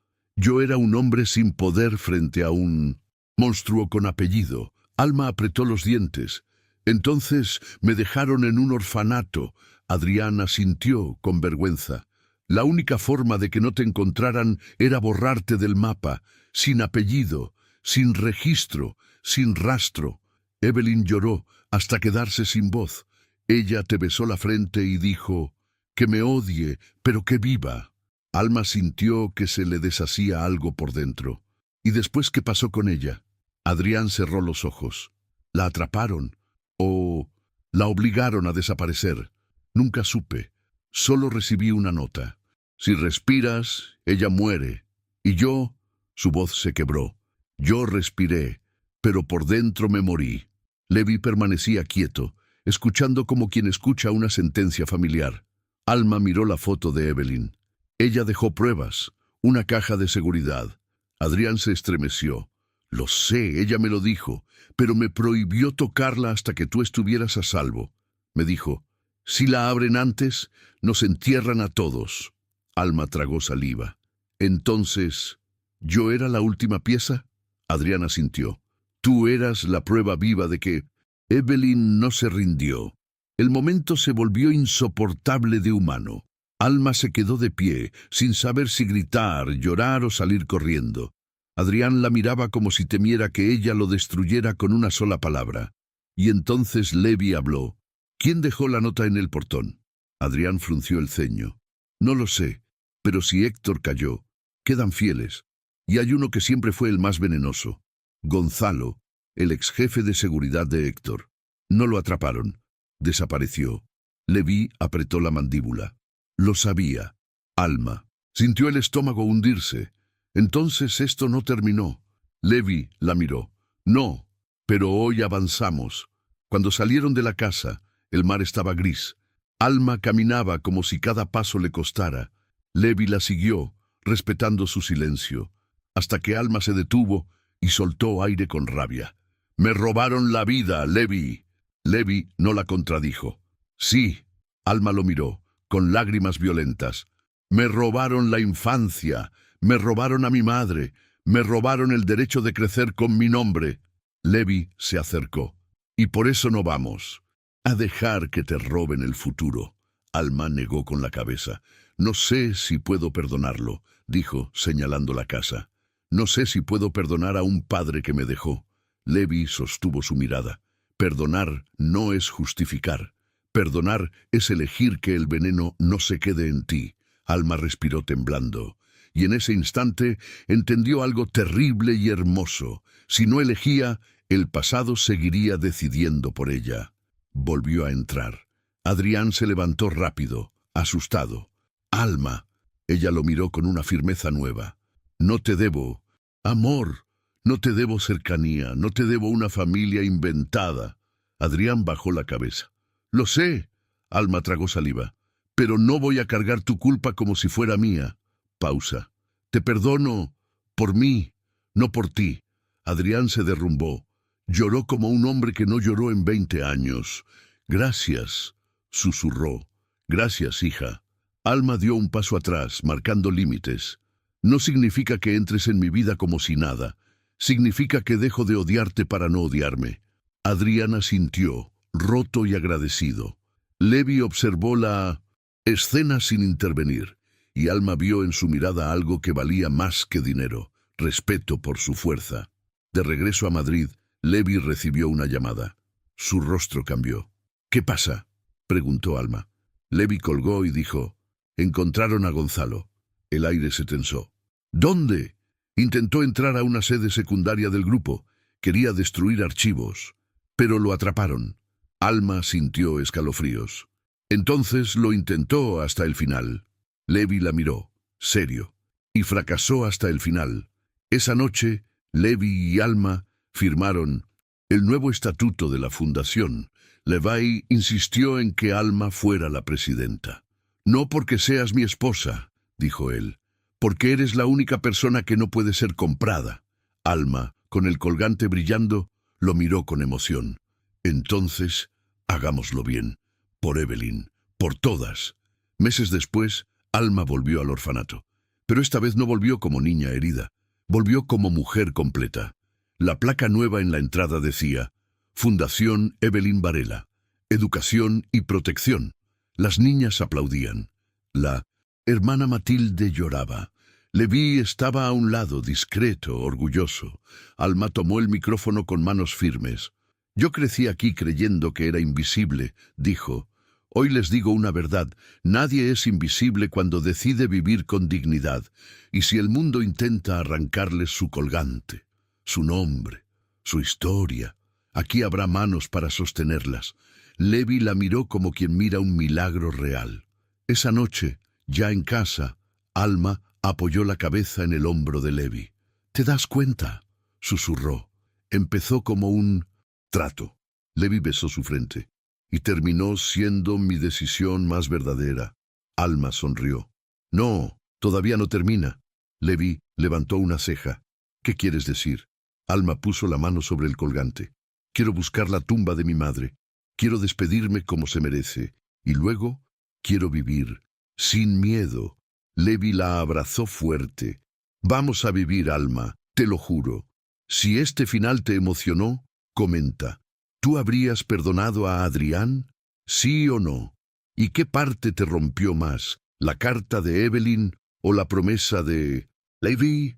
era un hombre sin poder frente a un monstruo con apellido. Alma apretó los dientes. Entonces me dejaron en un orfanato. Adrián asintió con vergüenza. La única forma de que no te encontraran era borrarte del mapa, sin apellido, sin registro, sin rastro. Evelyn lloró hasta quedarse sin voz. Ella te besó la frente y dijo, que me odie, pero que viva. Alma sintió que se le deshacía algo por dentro. ¿Y después qué pasó con ella? Adrián cerró los ojos. ¿La atraparon? ¿O la obligaron a desaparecer? Nunca supe. Solo recibí una nota. Si respiras, ella muere. Y yo, su voz se quebró. Yo respiré, pero por dentro me morí. Levi permanecía quieto, escuchando como quien escucha una sentencia familiar. Alma miró la foto de Evelyn. Ella dejó pruebas, una caja de seguridad. Adrián se estremeció. Lo sé, ella me lo dijo, pero me prohibió tocarla hasta que tú estuvieras a salvo. Me dijo, Si la abren antes, nos entierran a todos. Alma tragó saliva. Entonces, ¿yo era la última pieza? Adrián asintió. Tú eras la prueba viva de que Evelyn no se rindió. El momento se volvió insoportable de humano. Alma se quedó de pie, sin saber si gritar, llorar o salir corriendo. Adrián la miraba como si temiera que ella lo destruyera con una sola palabra. Y entonces Levi habló. ¿Quién dejó la nota en el portón? Adrián frunció el ceño. No lo sé, pero si Héctor cayó, quedan fieles. Y hay uno que siempre fue el más venenoso. Gonzalo, el ex jefe de seguridad de Héctor. No lo atraparon. Desapareció. Levi apretó la mandíbula. Lo sabía. Alma. Sintió el estómago hundirse. Entonces esto no terminó. Levi la miró. No, pero hoy avanzamos. Cuando salieron de la casa, el mar estaba gris. Alma caminaba como si cada paso le costara. Levi la siguió, respetando su silencio, hasta que Alma se detuvo y soltó aire con rabia. «Me robaron la vida, Levi». Levi no la contradijo. «Sí». Alma lo miró, con lágrimas violentas. «Me robaron la infancia, me robaron a mi madre, me robaron el derecho de crecer con mi nombre». Levi se acercó. «Y por eso no vamos a dejar que te roben el futuro». Alma negó con la cabeza. «No sé si puedo perdonarlo», dijo, señalando la casa. «No sé si puedo perdonar a un padre que me dejó». Levi sostuvo su mirada. «Perdonar no es justificar. Perdonar es elegir que el veneno no se quede en ti». Alma respiró temblando. Y en ese instante entendió algo terrible y hermoso. Si no elegía, el pasado seguiría decidiendo por ella. Volvió a entrar. Adrián se levantó rápido, asustado. «Alma». Ella lo miró con una firmeza nueva. «No te debo amor, no te debo cercanía, no te debo una familia inventada». Adrián bajó la cabeza. «Lo sé». Alma tragó saliva. «Pero no voy a cargar tu culpa como si fuera mía». Pausa. «Te perdono por mí, no por ti». Adrián se derrumbó. Lloró como un hombre que no lloró en 20 años. «Gracias», susurró. «Gracias, hija». Alma dio un paso atrás, marcando límites. «No significa que entres en mi vida como si nada. Significa que dejo de odiarte para no odiarme». Adrián asintió, roto y agradecido. Levi observó la escena sin intervenir, y Alma vio en su mirada algo que valía más que dinero: respeto por su fuerza. De regreso a Madrid, Levi recibió una llamada. Su rostro cambió. «¿Qué pasa?», preguntó Alma. Levi colgó y dijo: «Encontraron a Gonzalo». El aire se tensó. «¿Dónde?». Intentó entrar a una sede secundaria del grupo. Quería destruir archivos. Pero lo atraparon. Alma sintió escalofríos. Entonces lo intentó hasta el final. Levi la miró, serio, y fracasó hasta el final. Esa noche, Levi y Alma firmaron el nuevo estatuto de la fundación. Levi insistió en que Alma fuera la presidenta. «No porque seas mi esposa», dijo él, «porque eres la única persona que no puede ser comprada». Alma, con el colgante brillando, lo miró con emoción. «Entonces, hagámoslo bien. Por Evelyn, por todas». Meses después, Alma volvió al orfanato. Pero esta vez no volvió como niña herida. Volvió como mujer completa. La placa nueva en la entrada decía: «Fundación Evelyn Varela. Educación y protección». Las niñas aplaudían. La hermana Matilde lloraba. Levi estaba a un lado, discreto, orgulloso. Alma tomó el micrófono con manos firmes. «Yo crecí aquí creyendo que era invisible», dijo. «Hoy les digo una verdad: nadie es invisible cuando decide vivir con dignidad. Y si el mundo intenta arrancarles su colgante, su nombre, su historia, aquí habrá manos para sostenerlas». Levi la miró como quien mira un milagro real. Esa noche, ya en casa, Alma apoyó la cabeza en el hombro de Levi. «¿Te das cuenta?», susurró. «Empezó como un trato». Levi besó su frente. «Y terminó siendo mi decisión más verdadera». Alma sonrió. «No, todavía no termina». Levi levantó una ceja. «¿Qué quieres decir?». Alma puso la mano sobre el colgante. «Quiero buscar la tumba de mi madre. Quiero despedirme como se merece. Y luego, quiero vivir, sin miedo. Levi la abrazó fuerte. Vamos a vivir, Alma, te lo juro. Si este final te emocionó, comenta. ¿Tú habrías perdonado a Adrián? ¿Sí o no? ¿Y qué parte te rompió más? ¿La carta de Evelyn o la promesa de Levi?